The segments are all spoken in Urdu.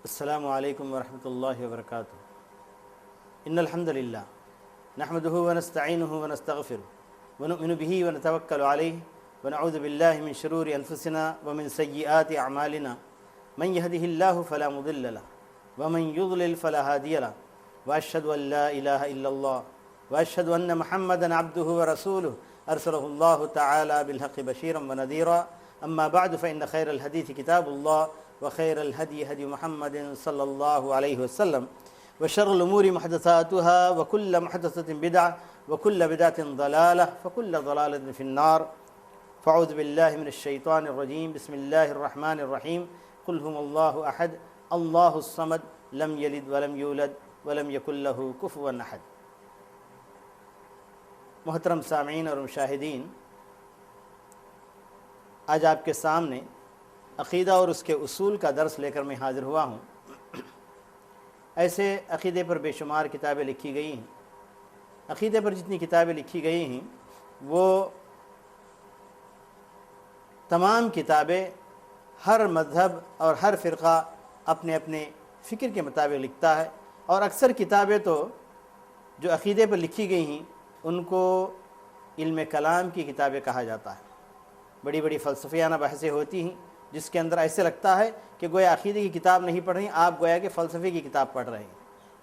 السلام علیکم ورحمۃ اللہ وبرکاتہ۔ ان الحمد للہ نحمده ونستعینه ونستغفره ونؤمن به ونتوکل علیہ ونعوذ باللہ من شرور انفسنا ومن سیئات اعمالنا من يهده الله فلا مضل له ومن يضلل فلا هادي له واشهد ان لا اله الا الله واشهد ان محمدا عبده ورسوله ارسله الله تعالى بالحق بشيرا ونذيرا اما بعد فان خير الحديث كتاب الله وخير الهدي هدي محمد صلى الله عليه وسلم وشر الأمور محدثاتها وكل محدثة بدعة وكل بدعة ضلالة وكل ضلالة في النار فأعوذ بالله من الشيطان الرجيم بسم الله الرحمن الرحيم قل هو الله أحد الله الصمد لم يلد ولم يولد ولم يكن له كفوا أحد۔ محترم سامعین اور مشاہدین، آج آپ کے سامنے عقیدہ اور اس کے اصول کا درس لے کر میں حاضر ہوا ہوں۔ ایسے عقیدے پر بے شمار کتابیں لکھی گئی ہیں۔ عقیدے پر جتنی کتابیں لکھی گئی ہیں وہ تمام کتابیں ہر مذہب اور ہر فرقہ اپنے اپنے فکر کے مطابق لکھتا ہے، اور اکثر کتابیں تو جو عقیدے پر لکھی گئی ہیں ان کو علم کلام کی کتابیں کہا جاتا ہے۔ بڑی بڑی فلسفیانہ بحثیں ہوتی ہیں جس کے اندر ایسے لگتا ہے کہ گویا عقیدے کی کتاب نہیں پڑھ رہی ہیں، آپ گویا کہ فلسفے کی کتاب پڑھ رہے ہیں۔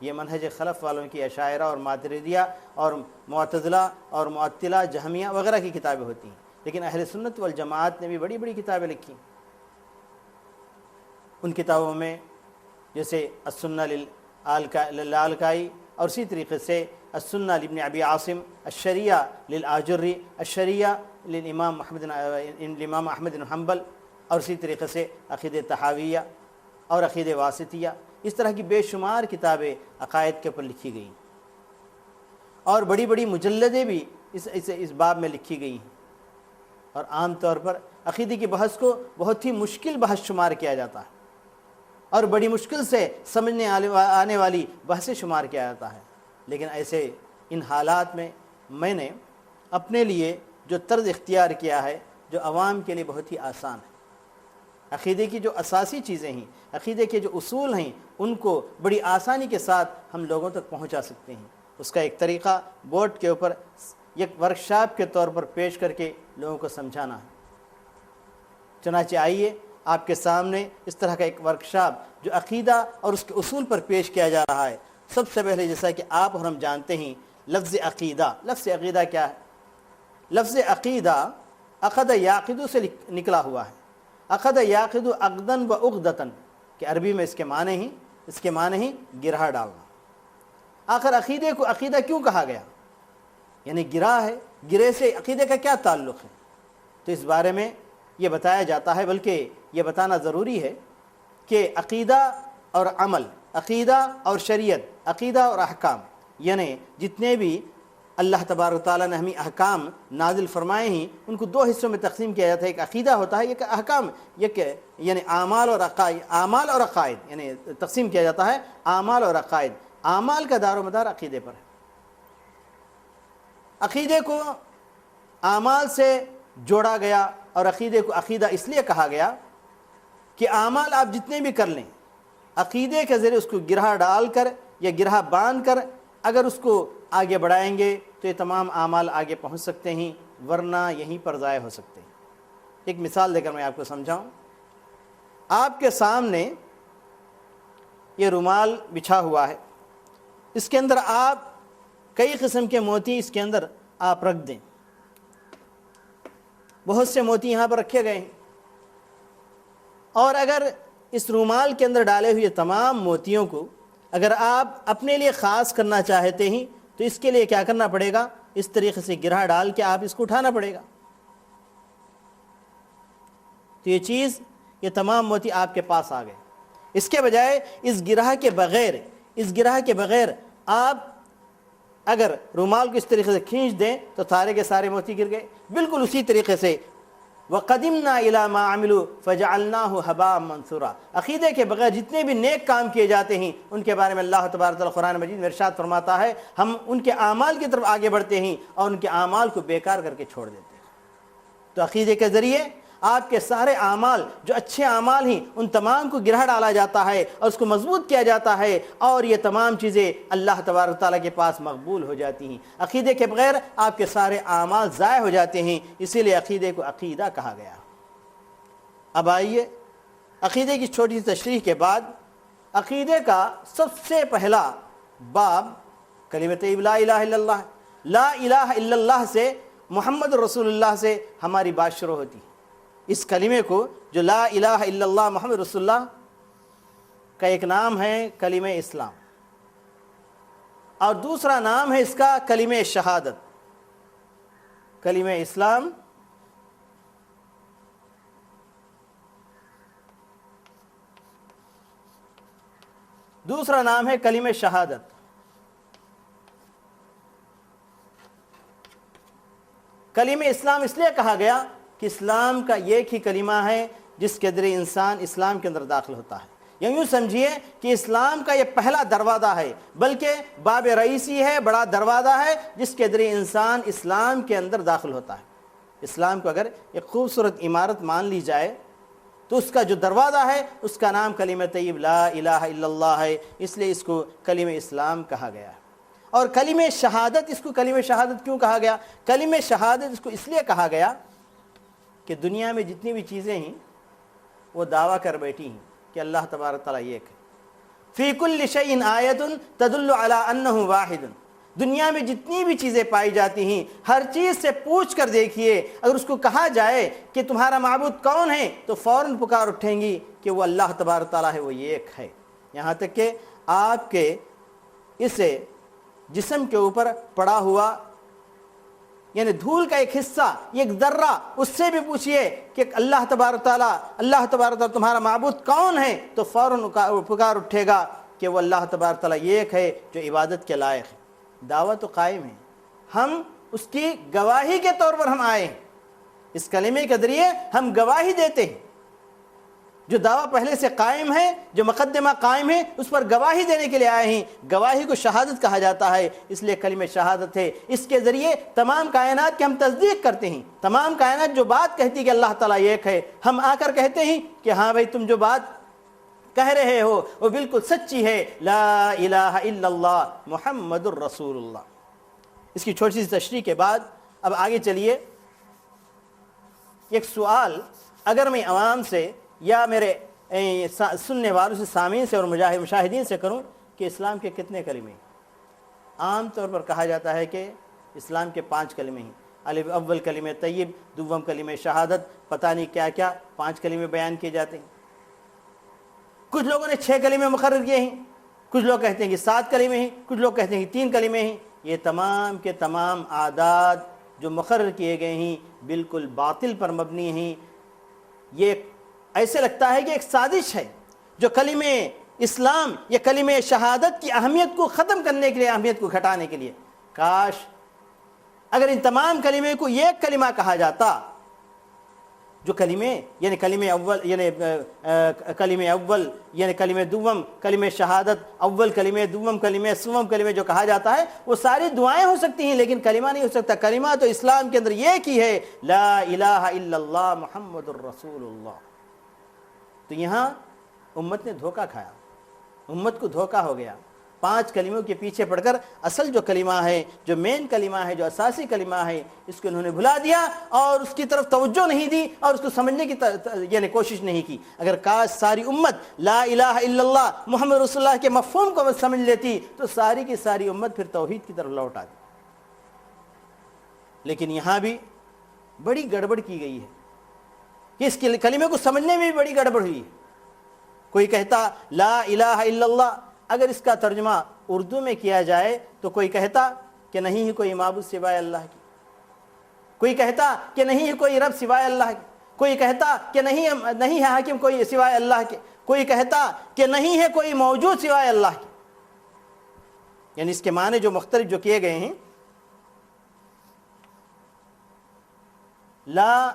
یہ منہج خلف والوں کی اشاعرہ اور ماتریدیہ اور معتزلہ اور معطلہ جہمیہ وغیرہ کی کتابیں ہوتی ہیں، لیکن اہل سنت والجماعت نے بھی بڑی بڑی کتابیں لکھی۔ ان کتابوں میں جیسے السنہ للالکائی، اور اسی طریقے سے السنہ لابن ابی عاصم، الشریعہ للآجری، الشریعہ للامام احمد بن حنبل، اور اسی طریقے سے عقید تحاویہ اور عقید واسطیہ، اس طرح کی بے شمار کتابیں عقائد کے اوپر لکھی گئی، اور بڑی بڑی مجلدیں بھی اس باب میں لکھی گئی ہیں۔ اور عام طور پر عقیدے کی بحث کو بہت ہی مشکل بحث شمار کیا جاتا ہے، اور بڑی مشکل سے سمجھنے آنے والی بحث شمار کیا جاتا ہے، لیکن ایسے ان حالات میں میں نے اپنے لیے جو طرز اختیار کیا ہے جو عوام کے لیے بہت ہی آسان ہے۔ عقیدے کی جو اساسی چیزیں ہیں، عقیدے کے جو اصول ہیں، ان کو بڑی آسانی کے ساتھ ہم لوگوں تک پہنچا سکتے ہیں۔ اس کا ایک طریقہ بورڈ کے اوپر ایک ورکشاپ کے طور پر پیش کر کے لوگوں کو سمجھانا ہے۔ چنانچہ آئیے آپ کے سامنے اس طرح کا ایک ورکشاپ جو عقیدہ اور اس کے اصول پر پیش کیا جا رہا ہے۔ سب سے پہلے جیسا کہ آپ اور ہم جانتے ہیں، لفظ عقیدہ کیا ہے؟ لفظ عقیدہ عقد یعقد سے نکلا ہوا ہے۔ عقد یعقد عقدن و عقدتن، کہ عربی میں اس کے معنی ہیں گرہ ڈالنا۔ آخر عقیدے کو عقیدہ کیوں کہا گیا؟ یعنی گرہ ہے، گرے سے عقیدے کا کیا تعلق ہے؟ تو اس بارے میں یہ بتایا جاتا ہے، بلکہ یہ بتانا ضروری ہے کہ عقیدہ اور عمل، عقیدہ اور شریعت، عقیدہ اور احکام، یعنی جتنے بھی اللہ تبارک تعالیٰ نے ہمیں احکام نازل فرمائے ہیں ان کو دو حصوں میں تقسیم کیا جاتا ہے۔ ایک عقیدہ ہوتا ہے، ایک احکام، یعنی اعمال اور عقائد، یعنی تقسیم کیا جاتا ہے اعمال اور عقائد۔ اعمال کا دار و مدار عقیدے پر ہے۔ عقیدے کو اعمال سے جوڑا گیا، اور عقیدے کو عقیدہ اس لیے کہا گیا کہ اعمال آپ جتنے بھی کر لیں، عقیدے کے ذریعے اس کو گرہ ڈال کر یا گرہ باندھ کر اگر اس کو آگے بڑھائیں گے تو یہ تمام اعمال آگے پہنچ سکتے ہیں، ورنہ یہیں پر ضائع ہو سکتے ہیں۔ ایک مثال دے کر میں آپ کو سمجھاؤں۔ آپ کے سامنے یہ رومال بچھا ہوا ہے، اس کے اندر آپ کئی قسم کے موتی اس کے اندر آپ رکھ دیں، بہت سے موتی یہاں پر رکھے گئے ہیں، اور اگر اس رومال کے اندر ڈالے ہوئے تمام موتیوں کو اگر آپ اپنے لیے خاص کرنا چاہتے ہیں تو اس کے لیے کیا کرنا پڑے گا؟ اس طریقے سے گرہ ڈال کے آپ اس کو اٹھانا پڑے گا۔ تو یہ تمام موتی آپ کے پاس آ گئے۔ اس کے بجائے اس گرہ کے بغیر آپ اگر رومال کو اس طریقے سے کھینچ دیں تو سارے کے سارے موتی گر گئے۔ بالکل اسی طریقے سے وَقَدِمْنَا إِلَى مَا عَمِلُوا فَجَعَلْنَاهُ هَبَاءً مَنْثُورًا، عقیدے کے بغیر جتنے بھی نیک کام کیے جاتے ہیں ان کے بارے میں اللہ تبارک تعالیٰ قرآن مجید میں ارشاد فرماتا ہے، ہم ان کے اعمال کی طرف آگے بڑھتے ہیں اور ان کے اعمال کو بیکار کر کے چھوڑ دیتے ہیں۔ تو عقیدے کے ذریعے آپ کے سارے اعمال جو اچھے اعمال ہیں ان تمام کو گرہ ڈالا جاتا ہے اور اس کو مضبوط کیا جاتا ہے، اور یہ تمام چیزیں اللہ تبارک تعالیٰ کے پاس مقبول ہو جاتی ہیں۔ عقیدے کے بغیر آپ کے سارے اعمال ضائع ہو جاتے ہیں، اسی لیے عقیدے کو عقیدہ کہا گیا۔ اب آئیے عقیدے کی چھوٹی سی تشریح کے بعد عقیدے کا سب سے پہلا باب کلمہ طیب لا الہ الا اللہ، لا الہ الا اللہ سے، محمد رسول اللہ سے ہماری بات شروع ہوتی ہے۔ اس کلمے کو جو لا الہ الا اللہ محمد رسول اللہ کا ایک نام ہے کلمہ اسلام، اور دوسرا نام ہے اس کا کلمہ شہادت۔ کلمہ اسلام دوسرا نام ہے کلمہ شہادت۔ کلمہ اسلام اس لیے کہا گیا کہ اسلام کا ایک ہی کلمہ ہے جس کے ذریعے انسان اسلام کے اندر داخل ہوتا ہے، یا یوں سمجھیے کہ اسلام کا یہ پہلا دروازہ ہے، بلکہ باب رئیسی ہے، بڑا دروازہ ہے جس کے ذریعے انسان اسلام کے اندر داخل ہوتا ہے۔ اسلام کو اگر ایک خوبصورت عمارت مان لی جائے تو اس کا جو دروازہ ہے اس کا نام کلمہ طیب لا الہ الا اللہ ہے، اس لیے اس کو کلمہ اسلام کہا گیا ہے۔ اور کلمہ شہادت، اس کو کلمہ شہادت کیوں کہا گیا؟ کلمہ شہادت اس کو اس لیے کہا گیا کہ دنیا میں جتنی بھی چیزیں ہیں وہ دعویٰ کر بیٹھی ہیں کہ اللہ تبارک تعالیٰ ایک ہے۔ فی کل شیء آیۃ تدل علی انہ واحد، دنیا میں جتنی بھی چیزیں پائی جاتی ہیں ہر چیز سے پوچھ کر دیکھیے، اگر اس کو کہا جائے کہ تمہارا معبود کون ہے تو فوراً پکار اٹھیں گی کہ وہ اللہ تبارک تعالیٰ ہے، وہ ایک ہے۔ یہاں تک کہ آپ کے اس جسم کے اوپر پڑا ہوا یعنی دھول کا ایک حصہ، ایک ذرہ، اس سے بھی پوچھئے کہ اللہ تبارک تعالیٰ تمہارا معبود کون ہے تو فوراً پکار اٹھے گا کہ وہ اللہ تبارک تعالیٰ ایک ہے جو عبادت کے لائق ہے۔ دعویٰ تو قائم ہے، ہم اس کی گواہی کے طور پر ہم آئے ہیں، اس کلمے کے ذریعے ہم گواہی دیتے ہیں۔ جو دعویٰ پہلے سے قائم ہے، جو مقدمہ قائم ہے، اس پر گواہی دینے کے لیے آئے ہیں۔ گواہی کو شہادت کہا جاتا ہے، اس لیے کلمہ شہادت ہے۔ اس کے ذریعے تمام کائنات کی ہم تصدیق کرتے ہیں۔ تمام کائنات جو بات کہتی ہے کہ اللہ تعالیٰ ایک ہے، ہم آ کر کہتے ہیں کہ ہاں بھائی تم جو بات کہہ رہے ہو وہ بالکل سچی ہے، لا الہ الا اللہ محمد الرسول اللہ۔ اس کی چھوٹی سی تشریح کے بعد اب آگے چلیے۔ ایک سوال اگر میں عوام سے یا میرے سننے والوں سے، سامعین سے اور مشاہدین سے کروں کہ اسلام کے کتنے کلمے ہیں؟ عام طور پر کہا جاتا ہے کہ اسلام کے 5 کلمے ہیں۔ اول کلمہ طیب، دوم کلمہ شہادت، پتہ نہیں کیا کیا 5 کلمے بیان کیے جاتے ہیں۔ کچھ لوگوں نے 6 کلمے مقرر کیے ہیں، کچھ لوگ کہتے ہیں کہ 7 کلمے ہیں، کچھ لوگ کہتے ہیں کہ 3 کلمے ہیں۔ یہ تمام کے تمام اعداد جو مقرر کیے گئے ہیں بالکل باطل پر مبنی ہیں۔ یہ ایسے لگتا ہے کہ ایک سازش ہے جو کلمہ اسلام یا کلمہ شہادت کی اہمیت کو ختم کرنے کے لیے، اہمیت کو گھٹانے کے لیے۔ کاش اگر ان تمام کلمے کو ایک کلمہ کہا جاتا، جو کلمے یعنی کلمہ اول یعنی کلمہ دوم، کلمہ شہادت، اول کلمہ، دوم کلمہ، سوم کلمہ جو کہا جاتا ہے وہ ساری دعائیں ہو سکتی ہیں لیکن کلمہ نہیں ہو سکتا۔ کلمہ تو اسلام کے اندر ایک ہی ہے، لا الہ الا اللہ محمد الرسول اللہ۔ تو یہاں امت نے دھوکہ کھایا، امت کو دھوکہ ہو گیا۔ 5 کلموں کے پیچھے پڑھ کر اصل جو کلمہ ہے، جو مین کلمہ ہے، جو اساسی کلمہ ہے، اس کو انہوں نے بھلا دیا اور اس کی طرف توجہ نہیں دی اور اس کو سمجھنے کی یعنی کوشش نہیں کی۔ اگر کاش ساری امت لا الہ الا اللہ محمد رسول اللہ کے مفہوم کو سمجھ لیتی تو ساری کی ساری امت پھر توحید کی طرف لوٹ آتی۔ لیکن یہاں بھی بڑی گڑبڑ کی گئی ہے کہ اس کلمے کو سمجھنے میں بھی بڑی گڑبڑ ہوئی ہے۔ کوئی کہتا لا الہ الا اللہ، اگر اس کا ترجمہ اردو میں کیا جائے تو کوئی کہتا کہ نہیں ہے کوئی معبود سوائے اللہ کی، کوئی کہتا کہ نہیں ہے کوئی رب سوائے اللہ کی، کوئی کہتا کہ نہیں ہے حاکم کوئی سوائے اللہ کے، کوئی کہتا کہ نہیں ہے کوئی موجود سوائے اللہ کے۔ یعنی اس کے معنی جو مختلف جو کیے گئے ہیں، لا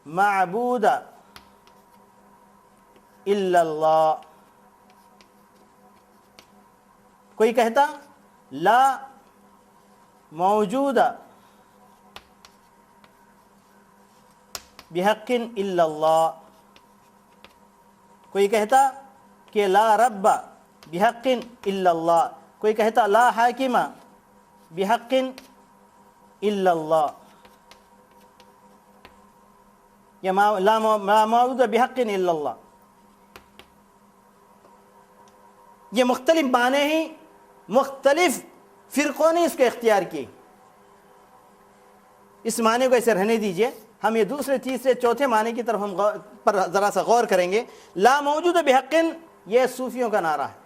معبود الا اللہ، کوئی کہتا لا موجود بحق الا اللہ، کوئی کہتا کہ لا رب بحق الا اللہ، کوئی کہتا لا حاکم بحق الا اللہ، یا لا معبود بحق الا اللہ. یہ مختلف معنی ہیں، مختلف فرقوں نے اس کو اختیار کیے. اس معنی کو ایسے رہنے دیجئے، ہم یہ دوسرے تیسرے چوتھے معنی کی طرف ہم پر ذرا سا غور کریں گے. لا موجود بحق، یہ صوفیوں کا نعرہ ہے.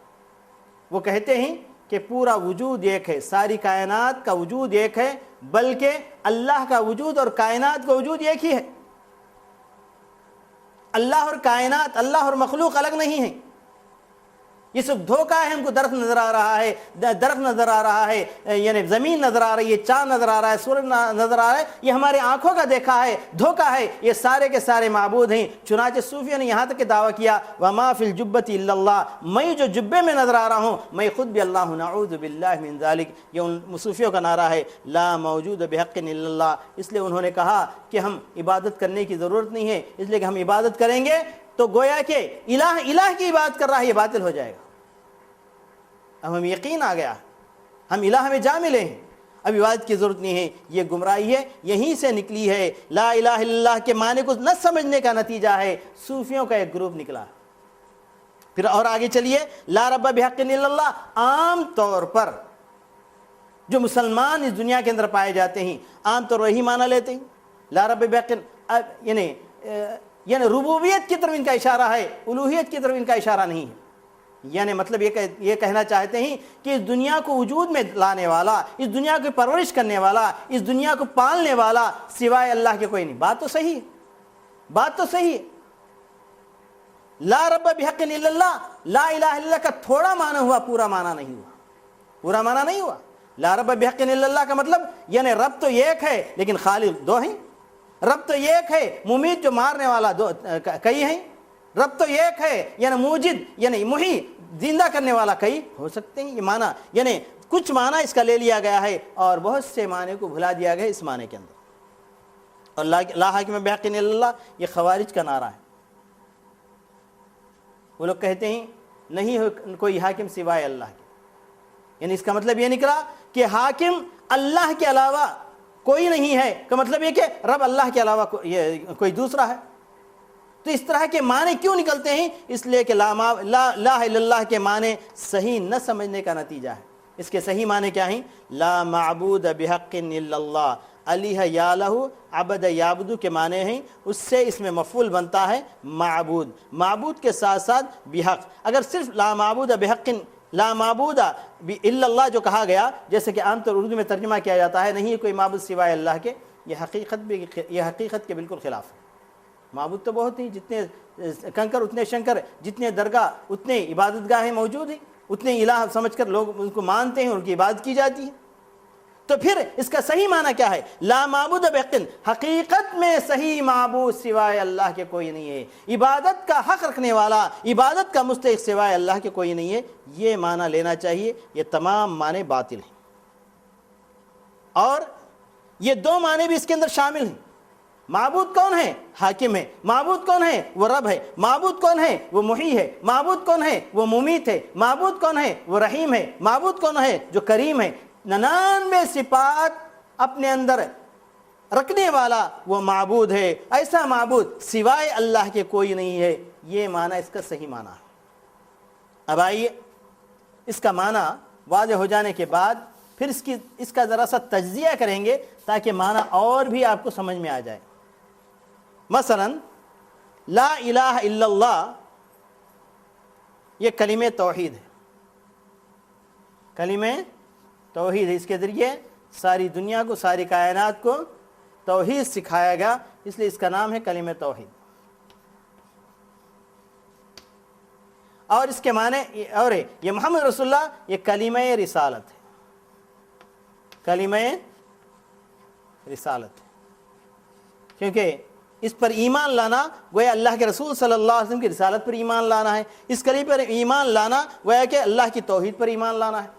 وہ کہتے ہیں کہ پورا وجود ایک ہے، ساری کائنات کا وجود ایک ہے، بلکہ اللہ کا وجود اور کائنات کا وجود ایک ہی ہے. اللہ اور کائنات، اللہ اور مخلوق الگ نہیں ہیں. یہ سب دھوکہ ہے. ہم کو درخت نظر آ رہا ہے، درخت نظر آ رہا ہے، یعنی زمین نظر آ رہی ہے، چاند نظر آ رہا ہے، سورج نظر آ رہا ہے، یہ ہمارے آنکھوں کا دیکھا ہے، دھوکہ ہے. یہ سارے کے سارے معبود ہیں. چنانچہ صوفیوں نے یہاں تک کہ دعویٰ کیا وما فی الجبۃ الا اللہ، میں جو جبے میں نظر آ رہا ہوں میں خود بھی اللہ ہوں، نعوذ باللہ من ذالک. یہ ان صوفیوں کا نعرہ ہے لا موجود بحق الا اللہ. اس لیے انہوں نے کہا کہ ہم عبادت کرنے کی ضرورت نہیں ہے، اس لیے کہ ہم عبادت کریں گے تو گویا کہ الہ کی عبادت کر رہا ہے، یہ باطل ہو جائے گا. اب ہم یقین آ گیا، ہم الہ میں جا ملے ہیں، اب عبادت کی ضرورت نہیں ہے. یہ گمراہی ہے، یہیں سے نکلی ہے. لا الہ الا اللہ کے معنی کو نہ سمجھنے کا نتیجہ ہے صوفیوں کا ایک گروپ نکلا. پھر اور آگے چلیے، لا رب بحق الا اللہ. عام طور پر جو مسلمان اس دنیا کے اندر پائے جاتے ہیں عام طور وہی معنی لیتے ہیں لا رب بحق، یعنی ربوبیت کی طرف ان کا اشارہ ہے، الوہیت کی طرف ان کا اشارہ نہیں ہے. یعنی مطلب یہ کہنا چاہتے ہیں کہ اس دنیا کو وجود میں لانے والا، اس دنیا کو پرورش کرنے والا، اس دنیا کو پالنے والا سوائے اللہ کے کوئی نہیں. بات تو صحیح ہے، بات تو صحیح ہے. لا رب بحق الا اللہ، لا الہ الا اللہ کا تھوڑا معنی ہوا، پورا معنی نہیں ہوا، پورا معنی نہیں ہوا. لا رب بحق الا اللہ کا مطلب یعنی رب تو ایک ہے لیکن خالق دو ہیں. رب تو ایک ہے، ممیت جو مارنے والا کئی ہیں. رب تو ایک ہے، یعنی موجد یعنی محی زندہ کرنے والا کئی ہو سکتے ہیں. یہ معنی یعنی کچھ معنی اس کا لے لیا گیا ہے اور بہت سے معنی کو بھلا دیا گیا اس معنی کے اندر. اور لا حاکم بحق الا اللہ یہ خوارج کا نعرہ ہے. وہ لوگ کہتے ہیں نہیں کوئی حاکم سوائے اللہ کے. یعنی اس کا مطلب یہ نکلا کہ حاکم اللہ کے علاوہ کوئی نہیں ہے، کا مطلب یہ کہ رب اللہ کے علاوہ کوئی دوسرا ہے. تو اس طرح کے معنی کیوں نکلتے ہیں؟ اس لیے کہ لا الہ الا اللہ کے معنی صحیح نہ سمجھنے کا نتیجہ ہے. اس کے صحیح معنی کیا ہیں؟ لا معبود بحق الا اللہ، الہ یالہ عبد یعبد کے معنی ہیں. اس سے اس میں مفعول بنتا ہے معبود، معبود کے ساتھ ساتھ بحق. اگر صرف لا معبود بحق لا معبود الا اللہ جو کہا گیا، جیسے کہ عام طور اردو میں ترجمہ کیا جاتا ہے نہیں کوئی معبود سوائے اللہ کے، یہ حقیقت کے بالکل خلاف ہے. معبود تو بہت ہیں، جتنے کنکر اتنے شنکر، جتنے درگاہ اتنے عبادت گاہیں موجود ہیں، اتنے الہ سمجھ کر لوگ ان کو مانتے ہیں، ان کی عبادت کی جاتی ہے. تو پھر اس کا صحیح معنی کیا ہے؟ لا معبود بحق، حقیقت میں صحیح معبود سوائے اللہ کے کوئی نہیں ہے، عبادت کا حق رکھنے والا، عبادت کا مستحق سوائے اللہ کے کوئی نہیں ہے. یہ معنی لینا چاہیے. یہ تمام معنی باطل ہیں اور یہ دو معنی بھی اس کے اندر شامل ہیں. معبود کون ہے؟ حاکم ہے. معبود کون ہے؟ وہ رب ہے. معبود کون ہے؟ وہ محی ہے. معبود کون ہے؟ وہ ممیت ہے. معبود کون ہے؟ وہ رحیم ہے. معبود کون ہے؟ جو کریم ہے. 99 صفات اپنے اندر رکھنے والا وہ معبود ہے. ایسا معبود سوائے اللہ کے کوئی نہیں ہے. یہ معنی اس کا صحیح معنی ہے. اب آئیے اس کا معنی واضح ہو جانے کے بعد پھر اس کا ذرا سا تجزیہ کریں گے تاکہ معنی اور بھی آپ کو سمجھ میں آ جائے. مثلا لا الہ الا اللہ یہ کلمہ توحید ہے. کلمہ توحید ہے. اس کے ذریعے ساری دنیا کو، ساری کائنات کو توحید سکھایا گیا، اس لیے اس کا نام ہے کلمہ توحید. اور اس کے معنی اور یہ محمد رسول اللہ یہ کلمہ رسالت ہے. کلمہ رسالت ہے کیونکہ اس پر ایمان لانا گویا اللہ کے رسول صلی اللہ علیہ وسلم کی رسالت پر ایمان لانا ہے. اس کلمے پر ایمان لانا گویا کہ اللہ کی توحید پر ایمان لانا ہے.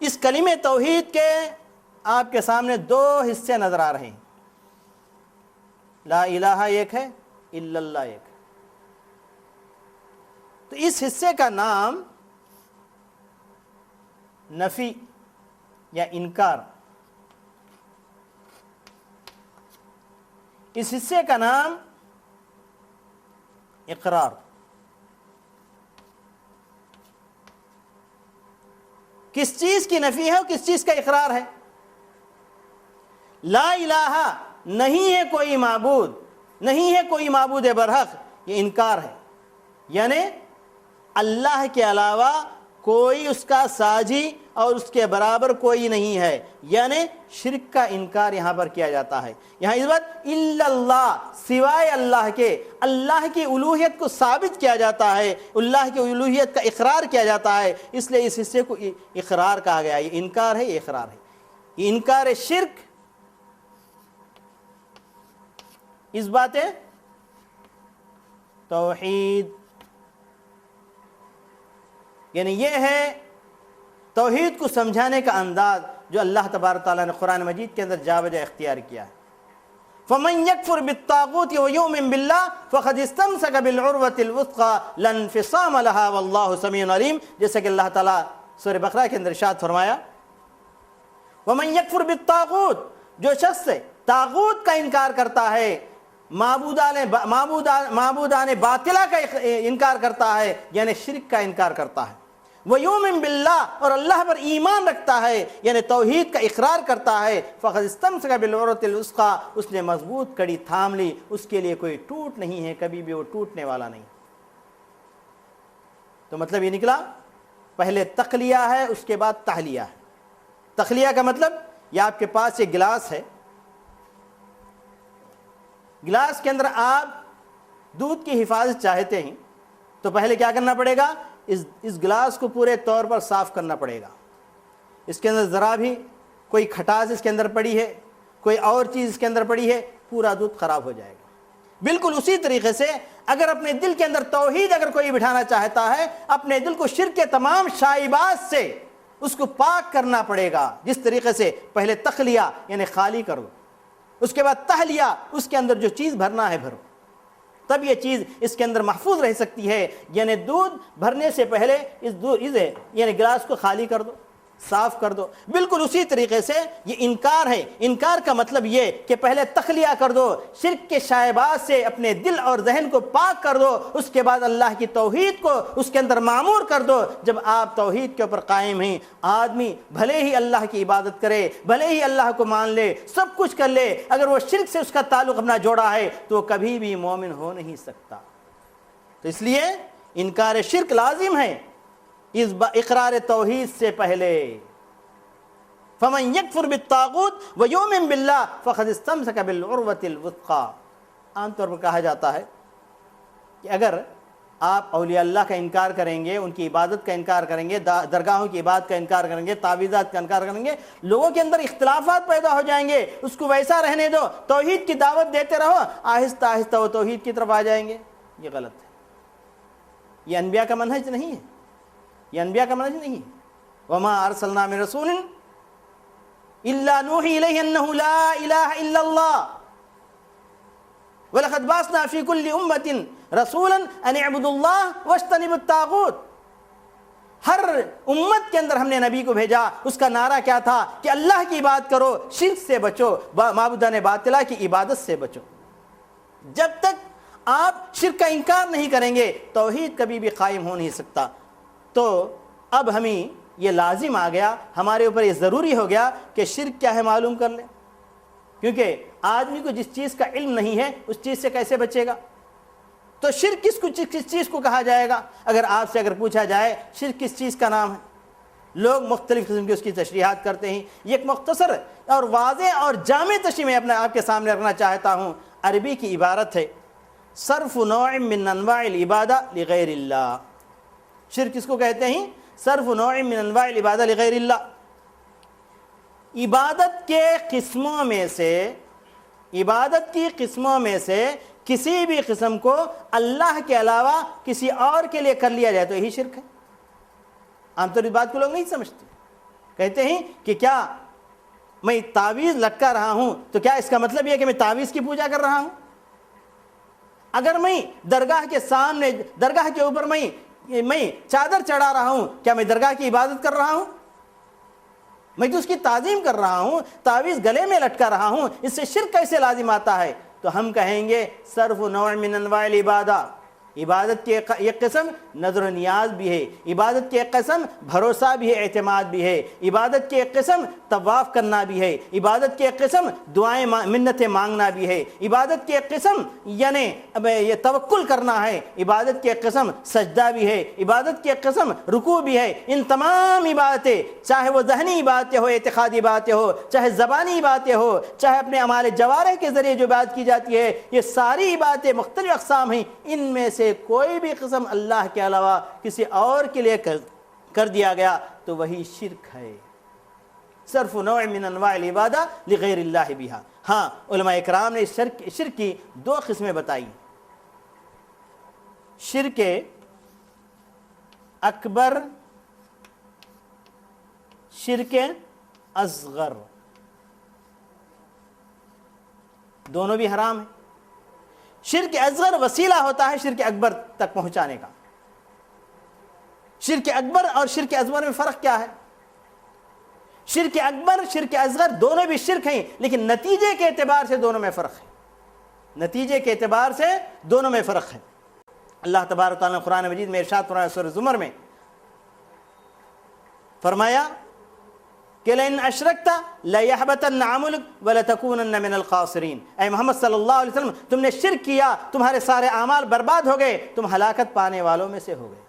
اس کلمہ توحید کے آپ کے سامنے دو حصے نظر آ رہے ہیں. لا الہ ایک ہے، الا اللہ ایک ہے۔ تو اس حصے کا نام نفی یا انکار، اس حصے کا نام اقرار۔ کس چیز کی نفی ہے اور کس چیز کا اقرار ہے؟ لا الہ، نہیں ہے کوئی معبود، نہیں ہے کوئی معبود برحق، یہ انکار ہے، یعنی اللہ کے علاوہ کوئی اس کا ساجی اور اس کے برابر کوئی نہیں ہے، یعنی شرک کا انکار یہاں پر کیا جاتا ہے۔ یہاں اس بات الا اللہ، سوائے اللہ کے، اللہ کی الوہیت کو ثابت کیا جاتا ہے، اللہ کی الوہیت کا اقرار کیا جاتا ہے، اس لیے اس حصے کو اقرار کہا گیا۔ یہ انکار ہے، یہ اقرار ہے۔ یہ انکار شرک، اس بات توحید، یعنی یہ ہے توحید کو سمجھانے کا انداز جو اللہ تبارک تعالیٰ نے قرآن مجید کے اندر جا بجا اختیار کیا ہے۔ فَمَن يَكْفُرْ بِالطَّاغُوتِ وَيُؤْمِن بِاللَّهِ فَقَدِ اسْتَمْسَكَ بِالْعُرْوَةِ الْوُثْقَىٰ لَا انفِصَامَ لَهَا وَاللَّهُ سَمِيعٌ عَلِيمٌ، جیسا کہ اللہ تعالیٰ سورہ بقرہ کے اندر ارشاد فرمایا وَمَن يَكْفُرْ بِالطَّاغُوتِ، جو شخص طاغوت کا انکار کرتا ہے، معبودان باطلہ کا انکار کرتا ہے، یعنی شرک کا انکار کرتا ہے، وَيُؤْمِن بِاللَّهِ، اور اللہ پر ایمان رکھتا ہے، یعنی توحید کا اقرار کرتا ہے، فَقَدِ اسْتَمْسَكَ بِالْعُرْوَةِ الْوُثْقَىٰ، اس نے مضبوط کڑی تھام لی، اس کے لیے کوئی ٹوٹ نہیں ہے، کبھی بھی وہ ٹوٹنے والا نہیں۔ تو مطلب یہ نکلا، پہلے تخلیہ ہے، اس کے بعد تحلیہ ہے۔ تخلیہ کا مطلب، یہ آپ کے پاس ایک گلاس ہے، گلاس کے اندر آپ دودھ کی حفاظت چاہتے ہیں تو پہلے کیا کرنا پڑے گا؟ اس گلاس کو پورے طور پر صاف کرنا پڑے گا۔ اس کے اندر ذرا بھی کوئی کھٹاس اس کے اندر پڑی ہے، کوئی اور چیز اس کے اندر پڑی ہے، پورا دودھ خراب ہو جائے گا۔ بالکل اسی طریقے سے اگر اپنے دل کے اندر توحید اگر کوئی بٹھانا چاہتا ہے، اپنے دل کو شرک کے تمام شائبات سے اس کو پاک کرنا پڑے گا۔ جس طریقے سے پہلے تخلیہ یعنی خالی کرو، اس کے بعد تحلیہ، اس کے اندر جو چیز بھرنا ہے بھرو، تب یہ چیز اس کے اندر محفوظ رہ سکتی ہے۔ یعنی دودھ بھرنے سے پہلے یعنی گلاس کو خالی کر دو، صاف کر دو۔ بالکل اسی طریقے سے یہ انکار ہے۔ انکار کا مطلب یہ کہ پہلے تخلیہ کر دو، شرک کے شائبات سے اپنے دل اور ذہن کو پاک کر دو، اس کے بعد اللہ کی توحید کو اس کے اندر معمور کر دو۔ جب آپ توحید کے اوپر قائم ہیں، آدمی بھلے ہی اللہ کی عبادت کرے، بھلے ہی اللہ کو مان لے، سب کچھ کر لے، اگر وہ شرک سے اس کا تعلق اپنا جوڑا ہے تو وہ کبھی بھی مومن ہو نہیں سکتا۔ تو اس لیے انکار شرک لازم ہے اس اقرار توحید سے پہلے۔ فَمَن يَكْفُرْ بِالطَّاغُوتِ وَيُؤْمِن بِاللَّهِ فَقَدِ اسْتَمْسَكَ بِالْعُرْوَةِ الْوُثْقَىٰ۔ عام طور پر کہا جاتا ہے کہ اگر آپ اولیاء اللہ کا انکار کریں گے، ان کی عبادت کا انکار کریں گے، درگاہوں کی عبادت کا انکار کریں گے، تعویذات کا انکار کریں گے، لوگوں کے اندر اختلافات پیدا ہو جائیں گے۔ اس کو ویسا رہنے دو، توحید کی دعوت دیتے رہو، آہستہ آہستہ وہ توحید کی طرف آ جائیں گے۔ یہ غلط ہے، یہ انبیاء کا منہج نہیں ہے، یہ انبیاء کا منہج نہیں ہے۔ وَمَا أَرْسَلْنَا مِن رَسُولٍ إِلَّا نُوحِي إِلَيْهِ أَنَّهُ لَا إِلَٰهَ إِلَّا اللَّهُ وَلَقَدْ بَعَثْنَا فِي كُلِّ أُمَّةٍ رَسُولًا أَنِ اعْبُدُوا اللَّهَ وَاجْتَنِبُوا الطَّاغُوتَ۔ ہر امت کے اندر ہم نے نبی کو بھیجا، اس کا نعرہ کیا تھا کہ اللہ کی عبادت کرو، شرک سے بچو، معبودان باطلہ کی عبادت سے بچو۔ جب تک آپ شرک کا انکار نہیں کریں گے، توحید کبھی بھی قائم ہو نہیں سکتا۔ تو اب ہمیں یہ لازم آ گیا، ہمارے اوپر یہ ضروری ہو گیا کہ شرک کیا ہے معلوم کر لیں، کیونکہ آدمی کو جس چیز کا علم نہیں ہے اس چیز سے کیسے بچے گا؟ تو شرک کس چیز کو کہا جائے گا؟ اگر آپ سے اگر پوچھا جائے شرک کس چیز کا نام ہے، لوگ مختلف قسم کی اس کی تشریحات کرتے ہیں۔ یہ ایک مختصر اور واضح اور جامع تشریح میں اپنے آپ کے سامنے رکھنا چاہتا ہوں۔ عربی کی عبارت ہے صرف نوع من انواع العبادہ لغیر اللہ۔ شرک کس کو کہتے ہیں؟ صرف نوع من انواع العبادہ لغیر اللہ۔ عبادت کے قسموں میں سے، عبادت کی قسموں میں سے کسی بھی قسم کو اللہ کے علاوہ کسی اور کے لیے کر لیا جائے تو یہی شرک ہے۔ عام طور اس بات کو لوگ نہیں سمجھتے، کہتے ہیں کہ کیا میں تعویذ لٹکا رہا ہوں تو کیا اس کا مطلب یہ کہ میں تعویذ کی پوجا کر رہا ہوں؟ اگر میں درگاہ کے سامنے، درگاہ کے اوپر میں چادر چڑھا رہا ہوں، کیا میں درگاہ کی عبادت کر رہا ہوں؟ میں تو اس کی تعظیم کر رہا ہوں، تعویذ گلے میں لٹکا رہا ہوں، اس سے شرک کیسے لازم آتا ہے؟ تو ہم کہیں گے صرف نوع من انواع العبادہ، عبادت کی ایک قسم نظر و نیاز بھی ہے، عبادت کی ایک قسم بھروسہ بھی ہے، اعتماد بھی ہے، عبادت کی ایک قسم طواف کرنا بھی ہے، عبادت کی ایک قسم دعائیں منتیں مانگنا بھی ہے، عبادت کی ایک قسم یعنی یہ توکل کرنا ہے، عبادت کی ایک قسم سجدہ بھی ہے، عبادت کی ایک قسم رکوع بھی ہے۔ ان تمام عبادتیں، چاہے وہ ذہنی عبادتیں ہو، اعتقادی باتیں ہو، چاہے زبانی باتیں ہو، چاہے اپنے اعمال جوارح کے ذریعے جو عبادت کی جاتی ہے، یہ ساری عبادتیں مختلف اقسام ہیں، ان میں سے کوئی بھی قسم اللہ کے علاوہ کسی اور کے لیے کر دیا گیا تو وہی شرک ہے۔ صرف نوع من انواع العبادہ لغیر اللہ بہا۔ ہاں، علماء اکرام نے شرک کی دو قسمیں بتائی، شرک اکبر، شرک اصغر، دونوں بھی حرام ہیں۔ شرک اصغر وسیلہ ہوتا ہے شرک اکبر تک پہنچانے کا۔ شرک اکبر اور شرک اصغر میں فرق کیا ہے؟ شرک اکبر، شرک اصغر دونوں بھی شرک ہیں، لیکن نتیجے کے اعتبار سے دونوں میں فرق ہے، نتیجے کے اعتبار سے دونوں میں فرق ہے۔ اللہ تبارک و تعالیٰ نے قرآن مجید میں ارشاد فرمایا سورہ زمر میں، فرمایا کہ لئن اشرکت لیحبطن عملک ولتکونن من الخاسرین۔ اے محمد صلی اللہ علیہ وسلم، تم نے شرک کیا، تمہارے سارے اعمال برباد ہو گئے، تم ہلاکت پانے والوں میں سے ہو گئے۔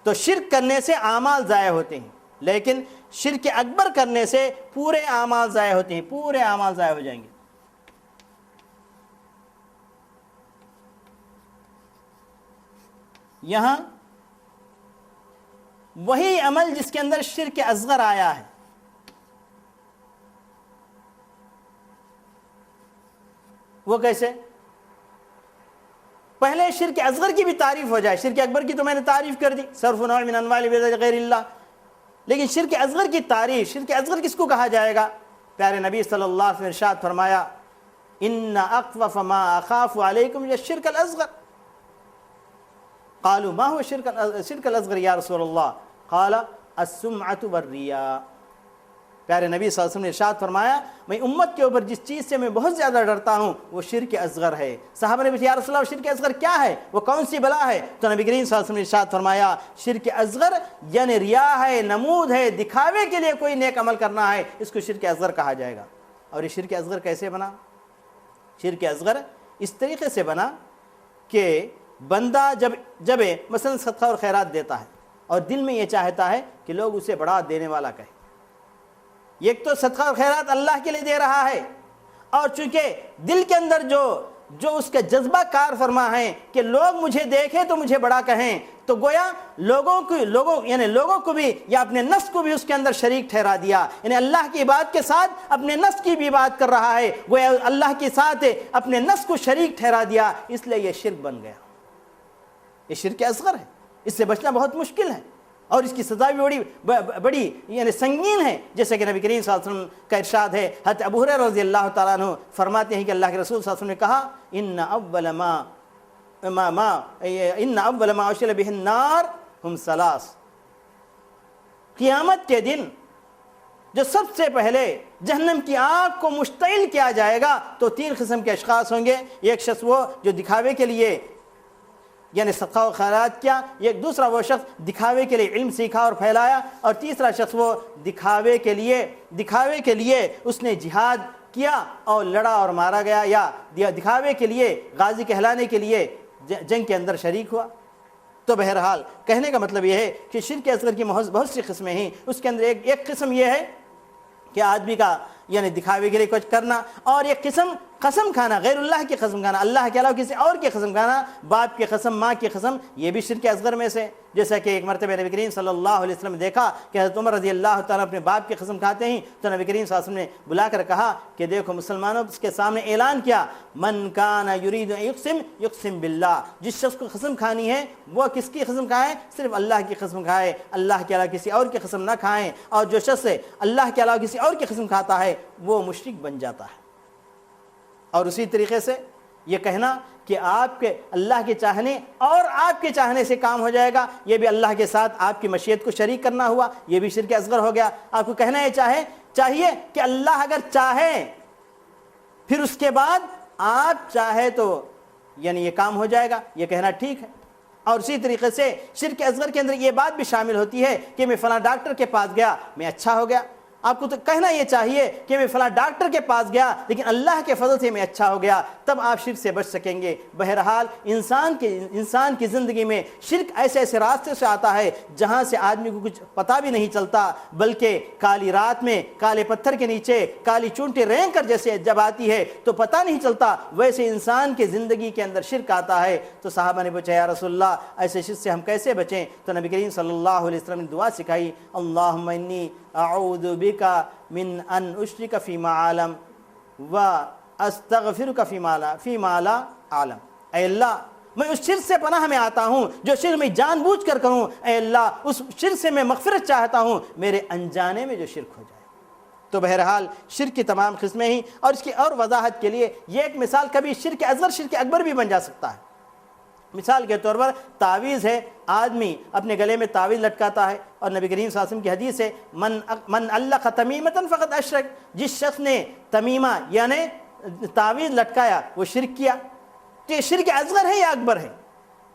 تو شرک کرنے سے اعمال ضائع ہوتے ہیں، لیکن شرک اکبر کرنے سے پورے اعمال ضائع ہوتے ہیں، پورے اعمال ضائع ہو جائیں گے۔ یہاں وہی عمل جس کے اندر شرک اصغر آیا ہے، وہ کیسے؟ پہلے شرک اصغر کی بھی تعریف ہو جائے، شرک اکبر کی تو میں نے تعریف کر دی، صرف نوع من انواع العبادہ غیر اللہ، لیکن شرک اصغر کی تعریف، شرک اصغر کس کو کہا جائے گا؟ پیارے نبی صلی اللہ علیہ وسلم نے ارشاد فرمایا، ان اخوف ما اخاف علیکم الشرک الاصغر۔ قالوا ما هو الشرك الاصغر یا رسول اللہ؟ قال السمعۃ والریا۔ پیارے نبی صلی اللہ علیہ وسلم نے ارشاد فرمایا، میں امت کے اوپر جس چیز سے میں بہت زیادہ ڈرتا ہوں وہ شرک اصغر ہے۔ صحابہ نے پوچھا یا رسول اللہ شرک اصغر کیا ہے، وہ کون سی بلا ہے؟ تو نبی کریم صلی اللہ علیہ وسلم نے ارشاد فرمایا، شرک اصغر یعنی ریا ہے، نمود ہے، دکھاوے کے لیے کوئی نیک عمل کرنا ہے، اس کو شرک اصغر کہا جائے گا۔ اور یہ شرک اصغر کیسے بنا؟ شرک اصغر اس طریقے سے بنا کہ بندہ جب مثلا صدقہ اور خیرات دیتا ہے اور دل میں یہ چاہتا ہے کہ لوگ اسے بڑا دینے والا کہیں، ایک تو صدقہ اور خیرات اللہ کے لیے دے رہا ہے، اور چونکہ دل کے اندر جو اس کا جذبہ کار فرما ہے کہ لوگ مجھے دیکھیں تو مجھے بڑا کہیں، تو گویا لوگوں کو بھی یا اپنے نفس کو بھی اس کے اندر شریک ٹھہرا دیا، یعنی اللہ کی عبادت کے ساتھ اپنے نفس کی بھی عبادت کر رہا ہے، گویا اللہ کے ساتھ اپنے نفس کو شریک ٹھہرا دیا، اس لیے یہ شرک بن گیا۔ یہ شرک اصغر ہے، اس سے بچنا بہت مشکل ہے، اور اس کی سزا بھی بڑی یعنی سنگین ہے، جیسے کہ نبی کریم صلی اللہ علیہ وسلم کا ارشاد ہے۔ حضرت ابو ہریرہ رضی اللہ تعالیٰ عنہ فرماتے ہیں کہ اللہ کے رسول صلی اللہ علیہ وسلم نے کہا، ان اول ما اشل بہ النار ہم ثلاث۔ قیامت کے دن جو سب سے پہلے جہنم کی آگ کو مشتعل کیا جائے گا تو تین قسم کے اشخاص ہوں گے۔ ایک شخص وہ جو دکھاوے کے لیے یعنی صدقہ و خیرات کیا، ایک دوسرا وہ شخص دکھاوے کے لیے علم سیکھا اور پھیلایا، اور تیسرا شخص وہ دکھاوے کے لیے اس نے جہاد کیا اور لڑا اور مارا گیا، یا دکھاوے کے لیے غازی کہلانے کے لیے جنگ کے اندر شریک ہوا۔ تو بہرحال کہنے کا مطلب یہ ہے کہ شرک اصغر کی بہت سی قسمیں ہیں، اس کے اندر ایک قسم یہ ہے کہ آدمی کا یعنی دکھاوے کے لیے کچھ کرنا، اور ایک قسم قسم کھانا، غیر اللہ کی قسم کھانا، اللہ کے علاوہ کسی اور کی قسم کھانا، باپ کی قسم، ماں کی قسم، یہ بھی شرک اصغر میں سے۔ جیسا کہ ایک مرتبہ نبی کریم صلی اللہ علیہ وسلم نے دیکھا کہ حضرت عمر رضی اللہ تعالیٰ اپنے باپ کی قسم کھاتے ہیں، تو نبی کریم صلی اللہ علیہ وسلم نے بلا کر کہا کہ دیکھو مسلمانوں، اس کے سامنے اعلان کیا، من کان یرید ان یقسم باللہ، جس شخص کو قسم کھانی ہے وہ کس کی قسم کھائے؟ صرف اللہ کی قسم کھائے، اللہ کے علاوہ کسی اور کی قسم نہ کھائیں، اور جو شخص اللہ کے علاوہ کسی اور کی قسم کھاتا ہے وہ مشرک بن جاتا ہے۔ اور اسی طریقے سے یہ کہنا کہ آپ کے اللہ کے چاہنے اور آپ کے چاہنے سے کام ہو جائے گا، یہ بھی اللہ کے ساتھ آپ کی مشیت کو شریک کرنا ہوا، یہ بھی شرک اصغر ہو گیا۔ آپ کو کہنا یہ چاہیے کہ اللہ اگر چاہے پھر اس کے بعد آپ چاہے تو یعنی یہ کام ہو جائے گا، یہ کہنا ٹھیک ہے۔ اور اسی طریقے سے شرک اصغر کے اندر یہ بات بھی شامل ہوتی ہے کہ میں فلاں ڈاکٹر کے پاس گیا، میں اچھا ہو گیا۔ آپ کو تو کہنا یہ چاہیے کہ میں فلاں ڈاکٹر کے پاس گیا لیکن اللہ کے فضل سے میں اچھا ہو گیا، تب آپ شرک سے بچ سکیں گے۔ بہرحال انسان کی زندگی میں شرک ایسے ایسے راستے سے آتا ہے جہاں سے آدمی کو کچھ پتہ بھی نہیں چلتا، بلکہ کالی رات میں کالے پتھر کے نیچے کالی چونٹی رینگ کر جیسے جب آتی ہے تو پتہ نہیں چلتا، ویسے انسان کی زندگی کے اندر شرک آتا ہے۔ تو صحابہ نے پوچھا یا رسول اللہ ایسے شرک سے ہم کیسے بچیں؟ تو نبی کریم صلی اللہ علیہ وسلم نے دعا سکھائی، اللہم انی اعوذ بک من ان اشرک فیما اعلم و استغفرک فیما لا اعلم۔ اے اللہ میں اس شرک سے پناہ میں آتا ہوں جو شرک میں جان بوجھ کر کروں، اے اللہ اس شرک سے میں مغفرت چاہتا ہوں میرے انجانے میں جو شرک ہو جائے۔ تو بہرحال شرک کی تمام قسمیں ہی، اور اس کی اور وضاحت کے لیے یہ ایک مثال، کبھی شرک اصغر شرک اکبر بھی بن جا سکتا ہے۔ مثال کے طور پر تعویذ ہے، آدمی اپنے گلے میں تعویذ لٹکاتا ہے، اور نبی کریم صلی اللہ علیہ وسلم کی حدیث ہے من علق تمیمۃ فقد اشرک، جس شخص نے تمیمہ یعنی تعویذ لٹکایا وہ شرک کیا۔ تو یہ شرک اصغر ہے یا اکبر ہے؟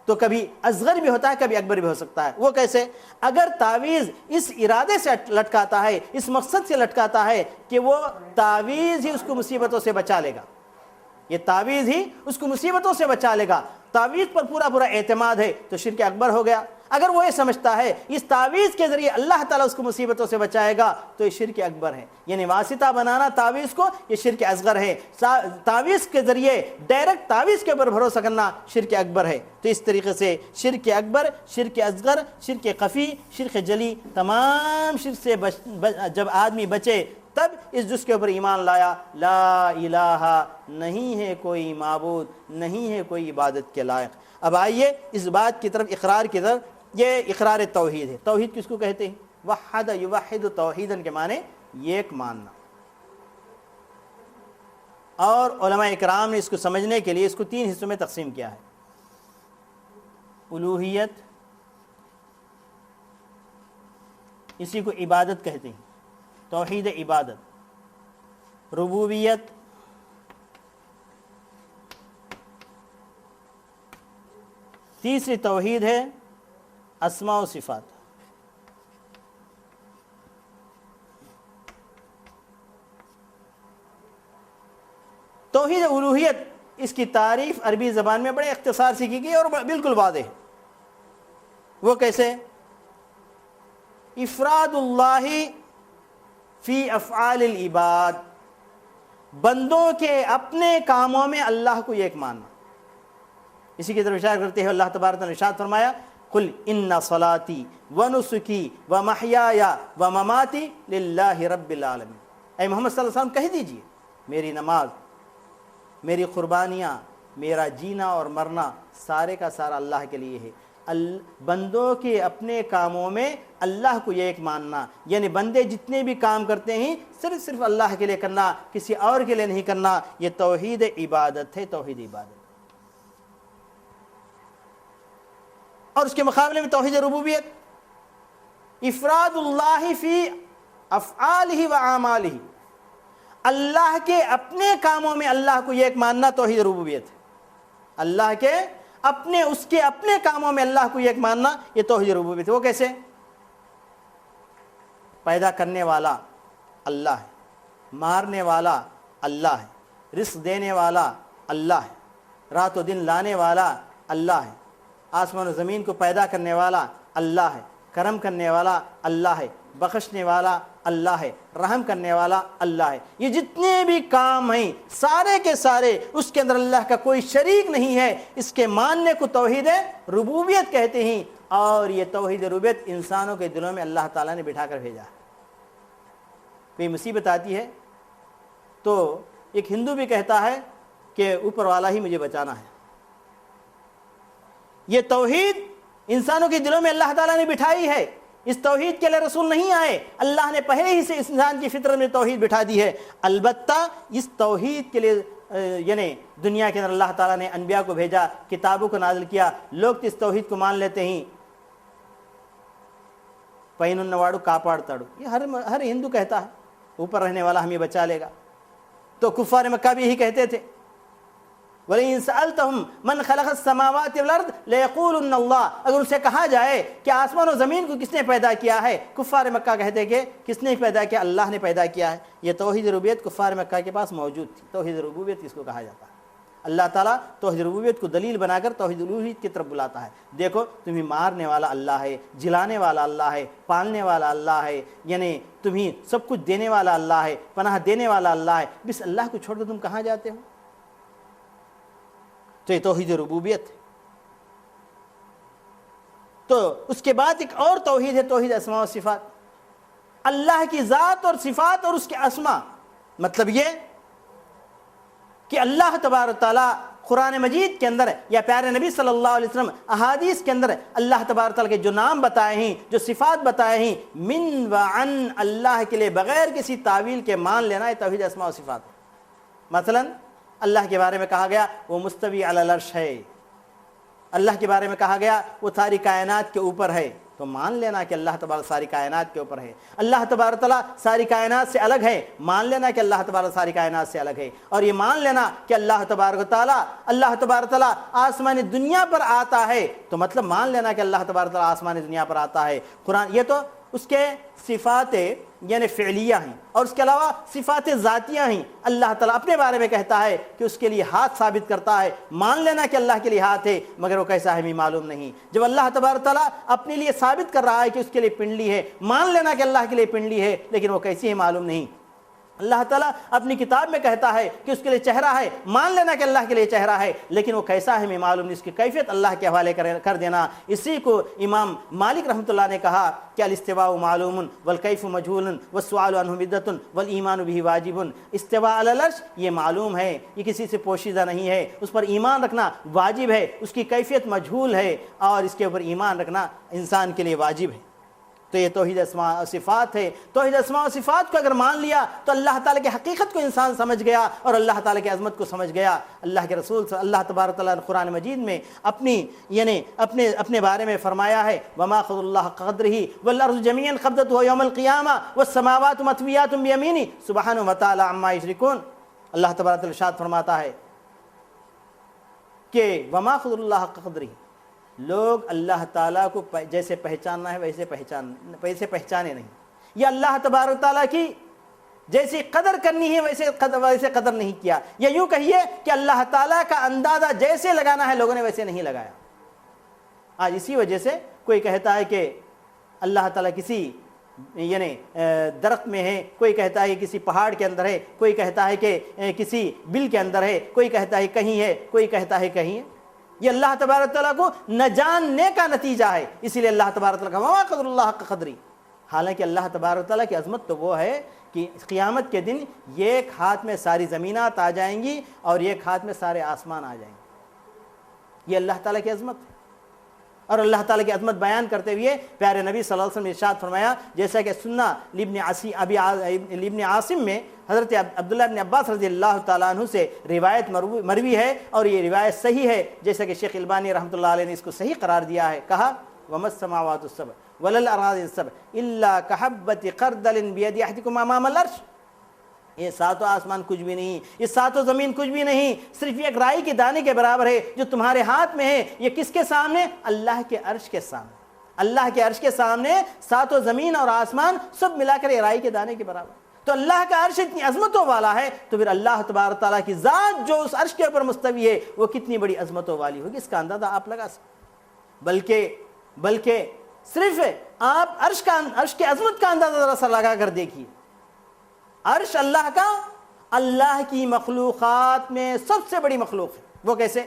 تو کبھی اصغر بھی ہوتا ہے کبھی اکبر بھی ہو سکتا ہے۔ وہ کیسے؟ اگر تعویذ اس ارادے سے لٹکاتا ہے، اس مقصد سے لٹکاتا ہے کہ وہ تعویذ ہی اس کو مصیبتوں سے بچا لے گا، یہ تعویذ ہی اس کو مصیبتوں سے بچا لے گا، تعویذ پر پورا اعتماد ہے، تو شرک اکبر ہو گیا۔ اگر وہ یہ سمجھتا ہے اس تعویذ کے ذریعے اللہ تعالیٰ اس کو مصیبتوں سے بچائے گا تو یہ شرک اکبر ہے، یعنی واسطہ بنانا تعویذ کو، یہ شرک اصغر ہے۔ تعویذ کے ذریعے ڈائریکٹ تعویذ کے اوپر بھروسہ کرنا شرک اکبر ہے۔ تو اس طریقے سے شرک اکبر، شرک اصغر، شرک خفی، شرک جلی، تمام شرک سے جب آدمی بچے تب اس جز کے اوپر ایمان لایا، لا الہ، نہیں ہے کوئی معبود، نہیں ہے کوئی عبادت کے لائق۔ اب آئیے اس بات کی طرف، اقرار کی طرف۔ یہ اقرار توحید ہے۔ توحید کس کو کہتے ہیں؟ وحد یوحد توحیدن کے معنی ایک ماننا۔ اور علماء اکرام نے اس کو سمجھنے کے لیے اس کو 3 حصوں میں تقسیم کیا ہے: الوہیت، اسی کو عبادت کہتے ہیں، توحید عبادت، ربوبیت، تیسری توحید ہے اسماء و صفات۔ توحید الوہیت، اس کی تعریف عربی زبان میں بڑے اختصار سے کی گئی اور بالکل واضح ہے۔ وہ کیسے؟ افراد اللہ فی افعال العباد، بندوں کے اپنے کاموں میں اللہ کو ایک ماننا۔ اسی کی طرف اشارہ کرتے ہیں اللہ تبارک نے ارشاد فرمایا قل ان صلاتی ونسکی ومحیای ومماتی للہ رب العالمین۔ اے محمد صلی اللہ علیہ وسلم کہہ دیجئے میری نماز، میری قربانیاں، میرا جینا اور مرنا سارے کا سارا اللہ کے لیے ہے۔ بندوں کے اپنے کاموں میں اللہ کو ایک ماننا، یعنی بندے جتنے بھی کام کرتے ہیں صرف اللہ کے لیے کرنا، کسی اور کے لیے نہیں کرنا، یہ توحید عبادت ہے، توحید عبادت۔ اور اس کے مقابلے میں توحید ربوبیت، افراد اللہ فی افعالہ و اعمالہ، اللہ کے اپنے کاموں میں اللہ کو ایک ماننا توحید ربوبیت ہے۔ اللہ کے اس کے اپنے کاموں میں اللہ کو ایک ماننا یہ توحید ربوبیت ہے۔ وہ کیسے؟ پیدا کرنے والا اللہ ہے، مارنے والا اللہ ہے، رزق دینے والا اللہ ہے، رات و دن لانے والا اللہ ہے، آسمان و زمین کو پیدا کرنے والا اللہ ہے، کرم کرنے والا اللہ ہے، بخشنے والا اللہ ہے، رحم کرنے والا اللہ ہے۔ یہ جتنے بھی کام ہیں سارے کے سارے اس کے اندر اللہ کا کوئی شریک نہیں ہے، اس کے ماننے کو توحید ربوبیت کہتے ہیں۔ اور یہ توحید ربوبیت انسانوں کے دلوں میں اللہ تعالیٰ نے بٹھا کر بھیجا ہے۔ کوئی مصیبت آتی ہے تو ایک ہندو بھی کہتا ہے کہ اوپر والا ہی مجھے بچانا ہے۔ یہ توحید انسانوں کے دلوں میں اللہ تعالیٰ نے بٹھائی ہے۔ اس توحید کے لیے رسول نہیں آئے، اللہ نے پہلے ہی سے انسان کی فطرت میں توحید بٹھا دی ہے۔ البتہ اس توحید کے لیے یعنی دنیا کے اندر اللہ تعالیٰ نے انبیاء کو بھیجا، کتابوں کو نازل کیا، لوگ تو اس توحید کو مان لیتے ہیں، پین النواڑو کاپاڑتاڑو، یہ ہر ہندو کہتا ہے اوپر رہنے والا ہمیں بچا لے گا۔ تو کفار مکہ بھی یہی کہتے تھے، وَلَئِن سَأَلْتَهُمْ مَنْ خَلَقَ السَّمَاوَاتِ وَالْأَرْضِ لَيَقُولُنَّ اللَّهُ، اگر ان سے کہا جائے کہ آسمان و زمین کو کس نے پیدا کیا ہے، کفار مکہ کہتے کہ کس نے پیدا کیا، اللہ نے پیدا کیا ہے۔ یہ توحید ربوبیت کفار مکہ کے پاس موجود تھی، توحید ربوبیت اس کو کہا جاتا ہے۔ اللہ تعالیٰ توحید ربوبیت کو دلیل بنا کر توحید الوہیت کی طرف بلاتا ہے، دیکھو تمہیں مارنے والا اللہ ہے، جلانے والا اللہ ہے، پالنے والا اللہ ہے، یعنی تمہیں سب کچھ دینے والا اللہ ہے، پناہ دینے والا اللہ ہے، بس اللہ کو چھوڑ کر تم کہاں جاتے ہو؟ تو یہ توحید ربوبیت ہے۔ تو اس کے بعد ایک اور توحید ہے، توحید اسماء و صفات، اللہ کی ذات اور صفات اور اس کے اسماء، مطلب یہ کہ اللہ تبارک تعالیٰ قرآن مجید کے اندر یا پیارے نبی صلی اللہ علیہ وسلم احادیث کے اندر اللہ تبارک تعالیٰ کے جو نام بتائے ہیں، جو صفات بتائے ہیں، من و عن، اللہ کے لیے بغیر کسی تعویل کے مان لینا، یہ توحید اسماء و صفات ہے۔ مثلا اللہ کے بارے میں کہا گیا وہ مستوی علی العرش ہے، اللہ کے بارے میں کہا گیا وہ ساری کائنات کے اوپر ہے، تو مان لینا کہ اللہ تبارک ساری کائنات کے اوپر ہے۔ اللہ تبارک تعالیٰ ساری کائنات سے الگ ہے، مان لینا کہ اللہ تبارک ساری کائنات سے الگ ہے، اور یہ مان لینا کہ اللہ تبارک تعالیٰ آسمانی دنیا پر آتا ہے، تو مطلب مان لینا کہ اللہ تبارک تعالیٰ آسمانی دنیا پر آتا ہے۔ قرآن یہ تو اس کے صفات یعنی فعلیہ ہیں، اور اس کے علاوہ صفات ذاتیہ ہیں۔ اللہ تعالیٰ اپنے بارے میں کہتا ہے کہ اس کے لیے ہاتھ ثابت کرتا ہے، مان لینا کہ اللہ کے لیے ہاتھ ہے، مگر وہ کیسا ہے ہمیں معلوم نہیں۔ جب اللہ تبارک تعالیٰ اپنے لیے ثابت کر رہا ہے کہ اس کے لیے پنڈلی ہے، مان لینا کہ اللہ کے لیے پنڈلی ہے، لیکن وہ کیسی ہے معلوم نہیں۔ اللہ تعالیٰ اپنی کتاب میں کہتا ہے کہ اس کے لیے چہرہ ہے، مان لینا کہ اللہ کے لیے چہرہ ہے، لیکن وہ کیسا ہے ہمیں معلوم نہیں، اس کی کیفیت اللہ کے حوالے کر دینا۔ اسی کو امام مالک رحمۃ اللہ نے کہا کہ الاستواء معلوم والکیف مجہول والسؤال عنہ بدعۃ والایمان بہ واجب۔ استواء علی العرش یہ معلوم ہے، یہ کسی سے پوشیدہ نہیں ہے، اس پر ایمان رکھنا واجب ہے، اس کی کیفیت مجہول ہے، اور اس کے اوپر ایمان رکھنا انسان کے لیے واجب ہے۔ تو یہ توحید اسماء و صفات ہے۔ توحید اسماء و صفات کو اگر مان لیا تو اللہ تعالیٰ کی حقیقت کو انسان سمجھ گیا اور اللہ تعالیٰ کی عظمت کو سمجھ گیا۔ اللہ کے رسول صلی اللہ تبارک تعالیٰ نے قرآن مجید میں اپنے بارے میں فرمایا ہے وما قدر اللہ قدرہ والارض جمیعا قبضتہ یوم القیامہ والسماوات مطویات بیمینہ سبحانہ وتعالی عما یشرکون۔ اللہ تبارک تعالیٰ ارشاد فرماتا ہے کہ وما قدر اللہ قدرہ، لوگ اللہ تعالیٰ کو جیسے پہچاننا ہے ویسے پہچانے نہیں، یا اللہ تبارک تعالیٰ کی جیسی قدر کرنی ہے ویسے قدر نہیں کیا، یا یوں کہیے کہ اللہ تعالیٰ کا اندازہ جیسے لگانا ہے لوگوں نے ویسے نہیں لگایا۔ آج اسی وجہ سے کوئی کہتا ہے کہ اللہ تعالیٰ کسی یعنی درخت میں ہے، کوئی کہتا ہے کسی پہاڑ کے اندر ہے، کوئی کہتا ہے کہ کسی بل کے اندر ہے، کوئی کہتا ہے کہیں ہے، کوئی کہتا ہے کہیں ہے۔ یہ اللہ تبارک تعالیٰ کو نہ جاننے کا نتیجہ ہے، اسی لیے اللہ تبارک تعالیٰ کا وما قدر اللہ حق قدری۔ حالانکہ اللہ تبارک تعالیٰ کی عظمت تو وہ ہے کہ قیامت کے دن ایک ہاتھ میں ساری زمینات آ جائیں گی اور ایک ہاتھ میں سارے آسمان آ جائیں گے۔ یہ اللہ تعالیٰ کی عظمت ہے، اور اللہ تعالیٰ کی عظمت بیان کرتے ہوئے پیارے نبی صلی اللہ علیہ وسلم نے ارشاد فرمایا، جیسا کہ سنہ ابن عاصم میں حضرت عبداللہ ابن عباس رضی اللہ تعالیٰ عنہ سے روایت مروی ہے، اور یہ روایت صحیح ہے، جیسا کہ شیخ البانی رحمۃ اللہ علیہ نے اس کو صحیح قرار دیا ہے۔ کہا وَمَا السَّمَاوَاتُ السَّبْعُ وَلَا الْأَرَاضِنُ السَّبْعُ إِلَّا كَحَبَّةِ خَرْدَلٍ بِيَدِ أَحَدِكُمْ أَمَامَ الْعَرْشِ۔ یہ ساتوں آسمان کچھ بھی نہیں، یہ ساتوں زمین کچھ بھی نہیں، صرف ایک رائی کے دانے کے برابر ہے جو تمہارے ہاتھ میں ہے۔ یہ کس کے سامنے؟ اللہ کے عرش کے سامنے۔ اللہ کے عرش کے سامنے ساتوں زمین اور آسمان سب ملا کر یہ رائی کے دانے کے برابر۔ تو اللہ کا عرش اتنی عظمتوں والا ہے، تو پھر اللہ تبارک تعالیٰ کی ذات جو اس عرش کے اوپر مستوی ہے وہ کتنی بڑی عظمتوں والی ہوگی، اس کا اندازہ آپ لگا سکتے۔ بلکہ صرف آپ عرش کے عظمت کا اندازہ ذرا سا لگا کر دیکھیے۔ عرش اللہ کا، اللہ کی مخلوقات میں سب سے بڑی مخلوق ہے۔ وہ کیسے؟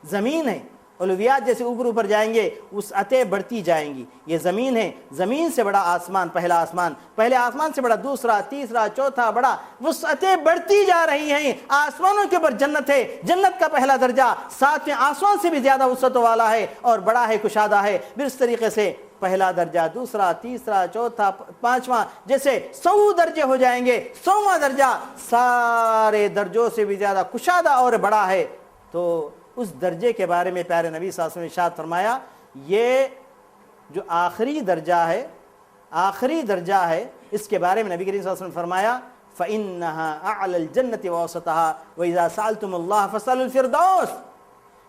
زمین ہے، علویات جیسے اوپر جائیں گے وسعتیں بڑھتی جائیں گی۔ یہ زمین ہے، زمین سے بڑا آسمان، پہلے آسمان سے بڑا دوسرا، تیسرا، چوتھا، بڑا، وسعتیں بڑھتی جا رہی ہیں۔ آسمانوں کے اوپر جنت ہے، جنت کا پہلا درجہ 7ویں آسمان سے بھی زیادہ وسعتوں والا ہے اور بڑا ہے، کشادہ ہے۔ پھر اس طریقے سے پہلا درجہ، دوسرا، تیسرا، چوتھا، پانچواں، جیسے 100 درجے ہو جائیں گے، 100واں درجہ سارے درجوں سے بھی زیادہ کشادہ اور بڑا ہے۔ تو اس درجے کے بارے میں پیارے نبی صلی اللہ علیہ وسلم نے ارشاد فرمایا، یہ جو آخری درجہ ہے، آخری درجہ ہے، اس کے بارے میں نبی کریم صلی اللہ علیہ وسلم نے فرمایا فَإِنَّهَا أَعْلَى الْجَنَّةِ وَأَوْسَطَهَا وَإِذَا سَأَلْتُمُ اللَّهَ فَاسْأَلُوا الْفِرْدَوْسَ۔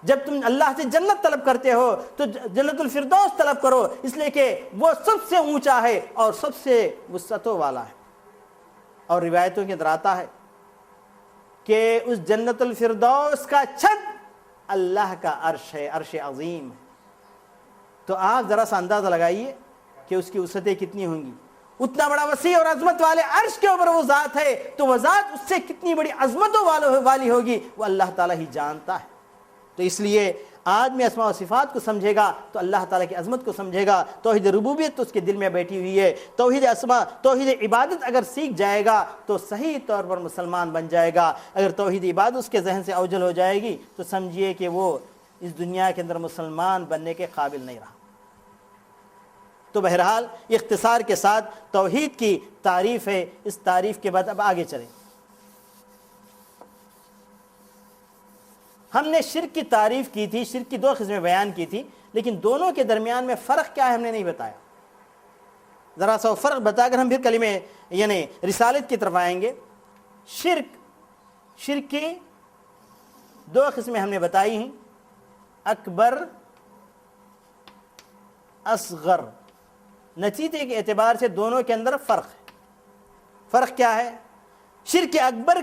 جب تم اللہ سے جنت طلب کرتے ہو تو جنت الفردوس طلب کرو، اس لیے کہ وہ سب سے اونچا ہے اور سب سے وسعتوں والا ہے۔ اور روایتوں کے اندر آتا ہے کہ اس جنت الفردوس کا چھت اللہ کا عرش ہے، عرش عظیم ہے۔ تو آپ ذرا سا اندازہ لگائیے کہ اس کی وسعتیں کتنی ہوں گی۔ اتنا بڑا وسیع اور عظمت والے عرش کے اوپر وہ ذات ہے، تو وہ ذات اس سے کتنی بڑی عظمتوں والی ہوگی، وہ اللہ تعالیٰ ہی جانتا ہے۔ تو اس لیے آدمی اسماء و صفات کو سمجھے گا تو اللہ تعالیٰ کی عظمت کو سمجھے گا۔ توحید ربوبیت تو اس کے دل میں بیٹھی ہوئی ہے۔ توحید اسماء، توحید عبادت اگر سیکھ جائے گا تو صحیح طور پر مسلمان بن جائے گا۔ اگر توحید عبادت اس کے ذہن سے اوجھل ہو جائے گی تو سمجھیے کہ وہ اس دنیا کے اندر مسلمان بننے کے قابل نہیں رہا۔ تو بہرحال اختصار کے ساتھ توحید کی تعریف ہے۔ اس تعریف کے بعد اب آگے چلیں۔ ہم نے شرک کی تعریف کی تھی، شرک کی 2 قسمیں بیان کی تھی، لیکن دونوں کے درمیان میں فرق کیا ہے ہم نے نہیں بتایا۔ ذرا سا فرق بتا کر ہم پھر کلمے یعنی رسالت کی طرف آئیں گے۔ شرک کی 2 قسمیں ہم نے بتائی ہیں، اکبر، اصغر۔ نتیجے کے اعتبار سے دونوں کے اندر فرق ہے۔ فرق کیا ہے؟ شرک اکبر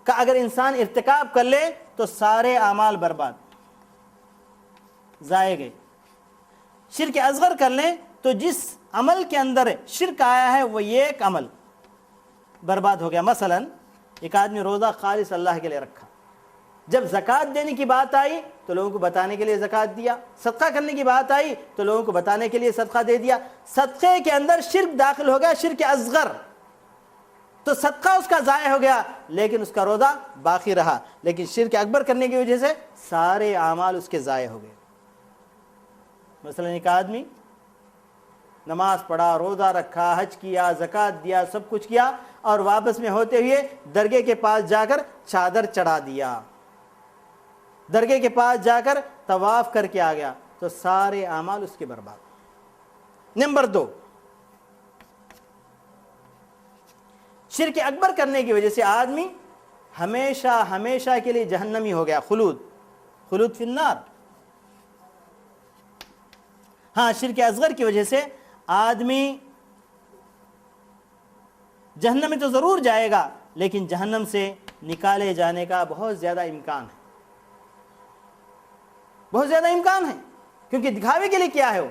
کا اگر انسان ارتکاب کر لے تو سارے اعمال برباد، ضائع گئے۔ شرک اصغر کر لیں تو جس عمل کے اندر شرک آیا ہے وہ ایک عمل برباد ہو گیا۔ مثلا ایک آدمی روزہ خالص اللہ کے لیے رکھا، جب زکوٰۃ دینے کی بات آئی تو لوگوں کو بتانے کے لیے زکوٰۃ دیا، صدقہ کرنے کی بات آئی تو لوگوں کو بتانے کے لیے صدقہ دے دیا۔ صدقے کے اندر شرک داخل ہو گیا، شرک اصغر، تو صدقہ اس کا ضائع ہو گیا لیکن اس کا روزہ باقی رہا۔ لیکن شرک اکبر کرنے کی وجہ سے سارے اعمال اس کے ضائع ہو گئے۔ مثلا ایک آدمی نماز پڑھا، روزہ رکھا، حج کیا، زکوٰۃ دیا، سب کچھ کیا، اور واپس میں ہوتے ہوئے درگاہ کے پاس جا کر چادر چڑھا دیا، درگاہ کے پاس جا کر طواف کر کے آ گیا، تو سارے اعمال اس کے برباد۔ نمبر 2، شرک اکبر کرنے کی وجہ سے آدمی ہمیشہ ہمیشہ کے لیے جہنمی ہو گیا، خلود فی النار۔ ہاں، شرک اصغر کی وجہ سے آدمی جہنم میں تو ضرور جائے گا لیکن جہنم سے نکالے جانے کا بہت زیادہ امکان ہے، بہت زیادہ امکان ہے، کیونکہ دکھاوے کے لیے کیا ہے وہ،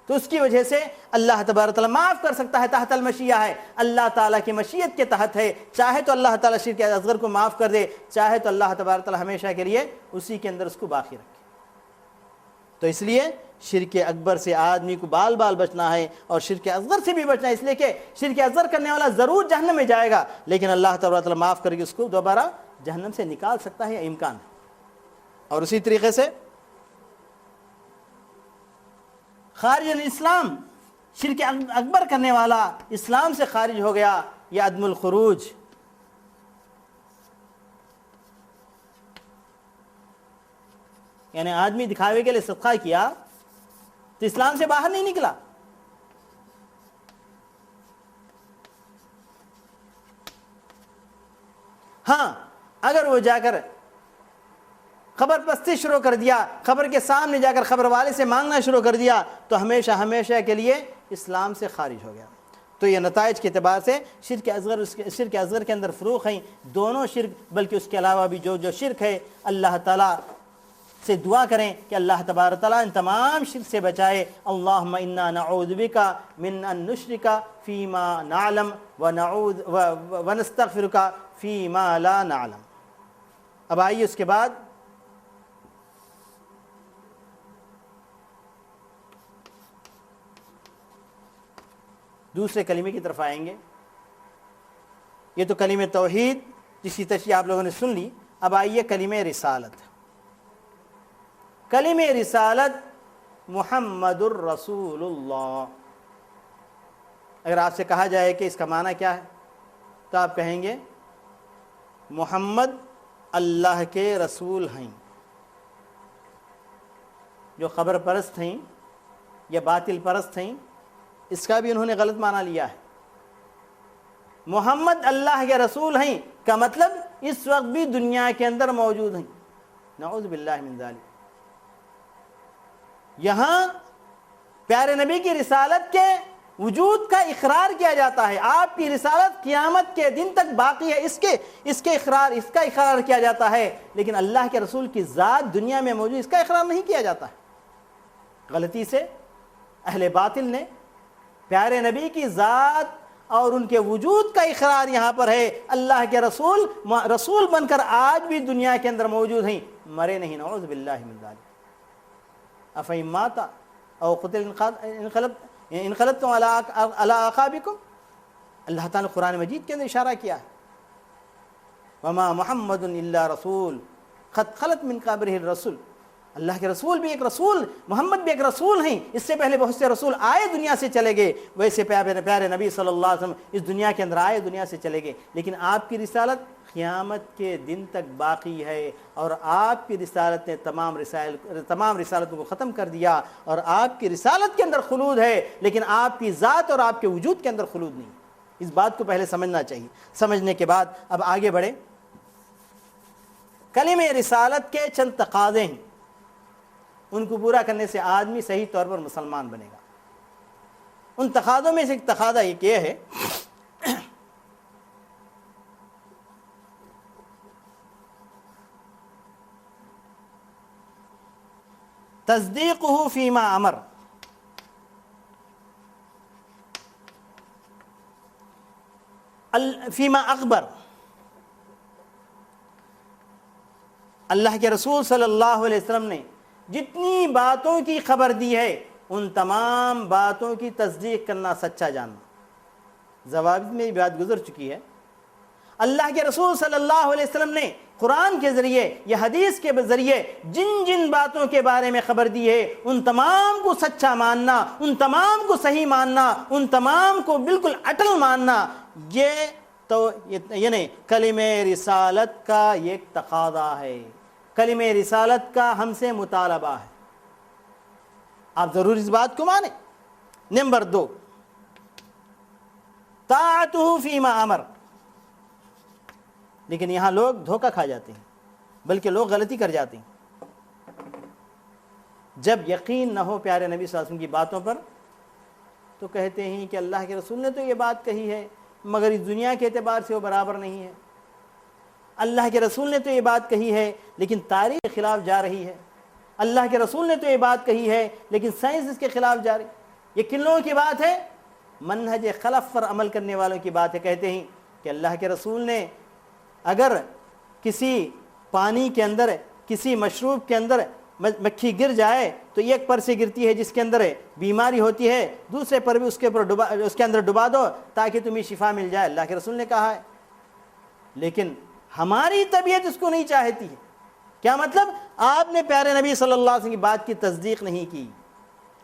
تو اس کی وجہ سے اللہ تبارک تعالیٰ معاف کر سکتا ہے، تحت المشیہ ہے، اللہ تعالیٰ کی مشیت کے تحت ہے۔ چاہے تو اللہ تعالیٰ شرک اصغر کو معاف کر دے، چاہے تو اللہ تبارک تعالیٰ ہمیشہ کے لیے اسی کے اندر اس کو باقی رکھے۔ تو اس لیے شرک اکبر سے آدمی کو بال بال بچنا ہے اور شرک اصغر سے بھی بچنا ہے، اس لیے کہ شرک اصغر کرنے والا ضرور جہنم میں جائے گا لیکن اللہ تبارک تعالیٰ معاف کر کے اس کو دوبارہ جہنم سے نکال سکتا ہے، امکان ہے۔ اور اسی طریقے سے خارج الاسلام، شرک اکبر کرنے والا اسلام سے خارج ہو گیا، یا عدم الخروج۔ یعنی آدمی دکھاوے کے لیے صدقہ کیا تو اسلام سے باہر نہیں نکلا۔ ہاں، اگر وہ جا کر خبر پستی شروع کر دیا، خبر کے سامنے جا کر خبر والے سے مانگنا شروع کر دیا تو ہمیشہ ہمیشہ کے لیے اسلام سے خارج ہو گیا۔ تو یہ نتائج کے اعتبار سے شرک اصغر کے اندر فروق ہیں، دونوں شرک، بلکہ اس کے علاوہ بھی جو شرک ہے، اللہ تعالیٰ سے دعا کریں کہ اللہ تبارک تعالیٰ ان تمام شرک سے بچائے۔ اللہم انا نعوذ بک من ان نشرک فیما نعلم ونستغفرک فیما لا نعلم۔ اب آئیے اس کے بعد دوسرے کلمے کی طرف آئیں گے۔ یہ تو کلمہ توحید جس کی تشریح آپ لوگوں نے سن لی۔ اب آئیے کلمہ رسالت۔ کلمہ رسالت محمد الرسول اللہ۔ اگر آپ سے کہا جائے کہ اس کا معنی کیا ہے تو آپ کہیں گے محمد اللہ کے رسول ہیں۔ جو خبر پرست ہیں یا باطل پرست ہیں اس کا بھی انہوں نے غلط معنی لیا ہے۔ محمد اللہ کے رسول ہیں کا مطلب اس وقت بھی دنیا کے اندر موجود ہیں، نعوذ باللہ من ذالک۔ یہاں پیارے نبی کی رسالت کے وجود کا اقرار کیا جاتا ہے، آپ کی رسالت قیامت کے دن تک باقی ہے، اس کا اقرار کیا جاتا ہے، لیکن اللہ کے رسول کی ذات دنیا میں موجود اس کا اقرار نہیں کیا جاتا ہے۔ غلطی سے اہل باطل نے پیارے نبی کی ذات اور ان کے وجود کا اقرار یہاں پر ہے، اللہ کے رسول بن کر آج بھی دنیا کے اندر موجود ہیں، مرے نہیں، نعوذ باللہ من ذالک۔ افإن مات او قتل انقلبتم علی اعقابکم، اللہ تعالیٰ نے قرآن مجید کے اندر اشارہ کیا ہے، وما محمد الا رسول قد خلت من قبلہ الرسل، اللہ کے رسول بھی ایک رسول، محمد بھی ایک رسول ہیں، اس سے پہلے بہت سے رسول آئے دنیا سے چلے گئے، ویسے پیارے نبی صلی اللہ علیہ وسلم اس دنیا کے اندر آئے دنیا سے چلے گئے، لیکن آپ کی رسالت قیامت کے دن تک باقی ہے، اور آپ کی رسالت نے تمام رسالتوں کو ختم کر دیا، اور آپ کی رسالت کے اندر خلود ہے، لیکن آپ کی ذات اور آپ کے وجود کے اندر خلود نہیں۔ اس بات کو پہلے سمجھنا چاہیے۔ سمجھنے کے بعد اب آگے بڑھیں۔ کلمہ رسالت کے چند تقاضے ہیں، ان کو پورا کرنے سے آدمی صحیح طور پر مسلمان بنے گا۔ ان تقاضوں میں سے ایک تقاضا یہ ہے تصدیقہ فیما امر، فیما اخبر، اللہ کے رسول صلی اللہ علیہ وسلم نے جتنی باتوں کی خبر دی ہے ان تمام باتوں کی تصدیق کرنا، سچا جاننا۔ ضوابط میں یہ بات گزر چکی ہے، اللہ کے رسول صلی اللہ علیہ وسلم نے قرآن کے ذریعے یا حدیث کے ذریعے جن جن باتوں کے بارے میں خبر دی ہے ان تمام کو سچا ماننا، ان تمام کو صحیح ماننا، ان تمام کو بالکل اٹل ماننا، یہ تو یعنی کلمہ رسالت کا ایک تقاضا ہے، کلمہ رسالت کا ہم سے مطالبہ ہے۔ آپ ضرور اس بات کو مانیں۔ نمبر 2، طاعتہ فیما امر۔ لیکن یہاں لوگ دھوکہ کھا جاتے ہیں، بلکہ لوگ غلطی کر جاتے ہیں۔ جب یقین نہ ہو پیارے نبی صلی اللہ علیہ وسلم کی باتوں پر تو کہتے ہیں کہ اللہ کے رسول نے تو یہ بات کہی ہے مگر اس دنیا کے اعتبار سے وہ برابر نہیں ہے، اللہ کے رسول نے تو یہ بات کہی ہے لیکن تاریخ کے خلاف جا رہی ہے، اللہ کے رسول نے تو یہ بات کہی ہے لیکن سائنس اس کے خلاف جا رہی۔ یہ کن لوگوں کی بات ہے؟ منہج خلف پر عمل کرنے والوں کی بات ہے۔ کہتے ہیں کہ اللہ کے رسول نے اگر کسی پانی کے اندر، کسی مشروب کے اندر مکھی گر جائے تو ایک پر سے گرتی ہے جس کے اندر بیماری ہوتی ہے، دوسرے پر بھی اس کے اندر ڈبا دو تاکہ تمہیں شفا مل جائے، اللہ کے رسول نے کہا ہے۔ لیکن ہماری طبیعت اس کو نہیں چاہتی ہے۔ کیا مطلب؟ آپ نے پیارے نبی صلی اللہ علیہ وسلم کی بات کی تصدیق نہیں کی۔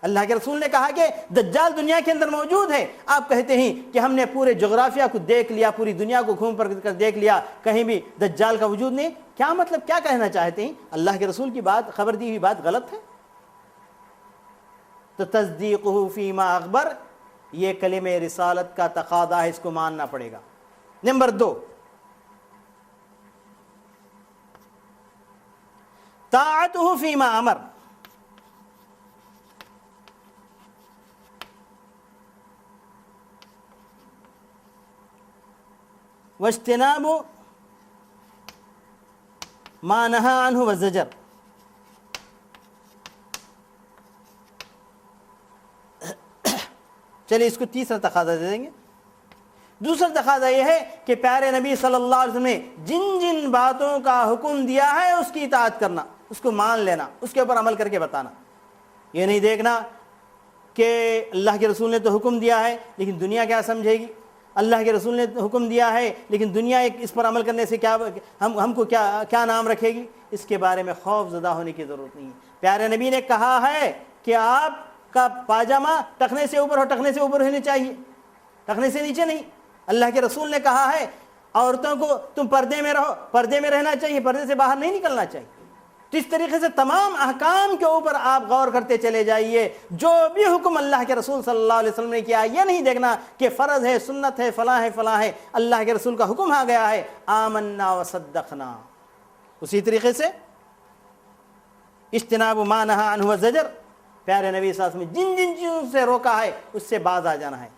اللہ کے رسول نے کہا کہ دجال دنیا کے اندر موجود ہے، آپ کہتے ہیں کہ ہم نے پورے جغرافیہ کو دیکھ لیا، پوری دنیا کو گھوم کر دیکھ لیا، کہیں بھی دجال کا وجود نہیں۔ کیا مطلب؟ کیا کہنا چاہتے ہیں؟ اللہ کے رسول کی بات، خبر دی ہوئی بات غلط ہے؟ تو تصدیقہ فیما اخبر، یہ کلمہ رسالت کا تقاضا ہے، اس کو ماننا پڑے گا۔ نمبر 2، طاعتہ فیما امر، واجتناب ما نہى عنہ والزجر۔ چلیے اس کو تیسرا تقاضا دے دیں گے۔ دوسرا تقاضا یہ ہے کہ پیارے نبی صلی اللہ علیہ وسلم نے جن جن باتوں کا حکم دیا ہے اس کی اطاعت کرنا، اس کو مان لینا، اس کے اوپر عمل کر کے بتانا۔ یہ نہیں دیکھنا کہ اللہ کے رسول نے تو حکم دیا ہے لیکن دنیا کیا سمجھے گی، اللہ کے رسول نے حکم دیا ہے لیکن دنیا اس پر عمل کرنے سے کیا ہم کو کیا نام رکھے گی۔ اس کے بارے میں خوف زدہ ہونے کی ضرورت نہیں ہے۔ پیارے نبی نے کہا ہے کہ آپ کا پاجامہ ٹخنے سے اوپر ہو، ٹخنے سے اوپر ہونے چاہیے، ٹخنے سے نیچے نہیں۔ اللہ کے رسول نے کہا ہے عورتوں کو تم پردے میں رہو، پردے میں رہنا چاہیے، پردے سے باہر نہیں نکلنا چاہیے۔ تو اس طریقے سے تمام احکام کے اوپر آپ غور کرتے چلے جائیے۔ جو بھی حکم اللہ کے رسول صلی اللہ علیہ وسلم نے کیا، یہ نہیں دیکھنا کہ فرض ہے، سنت ہے، فلاں ہے، فلاں ہے، اللہ کے رسول کا حکم آ گیا ہے آمنا وصدقنا۔ اسی طریقے سے اجتناب ما نہی عنہ وزجر، پیارے نبی صلی اللہ علیہ وسلم نے جن جن چیزوں سے روکا ہے اس سے باز آ جانا ہے۔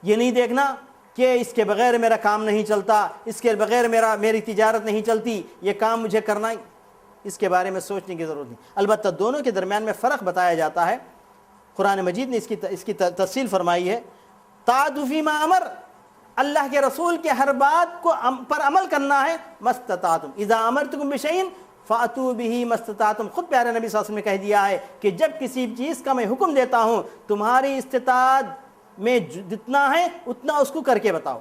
یہ نہیں دیکھنا کہ اس کے بغیر میرا کام نہیں چلتا، اس کے بغیر میری تجارت نہیں چلتی، یہ کام مجھے کرنا ہی، اس کے بارے میں سوچنے کی ضرورت نہیں۔ البتہ دونوں کے درمیان میں فرق بتایا جاتا ہے، قرآن مجید نے اس کی تفصیل فرمائی ہے۔ طاعت فیما امر، اللہ کے رسول کے ہر بات کو پر عمل کرنا ہے، مستطاعتم اذا امرتکم بشیء فاتوا به مستطاعتم۔ خود پیارے نبی صلی اللہ علیہ وسلم نے کہہ دیا ہے کہ جب کسی چیز کا میں حکم دیتا ہوں، تمہاری استطاعت میں جتنا ہے اتنا اس کو کر کے بتاؤ۔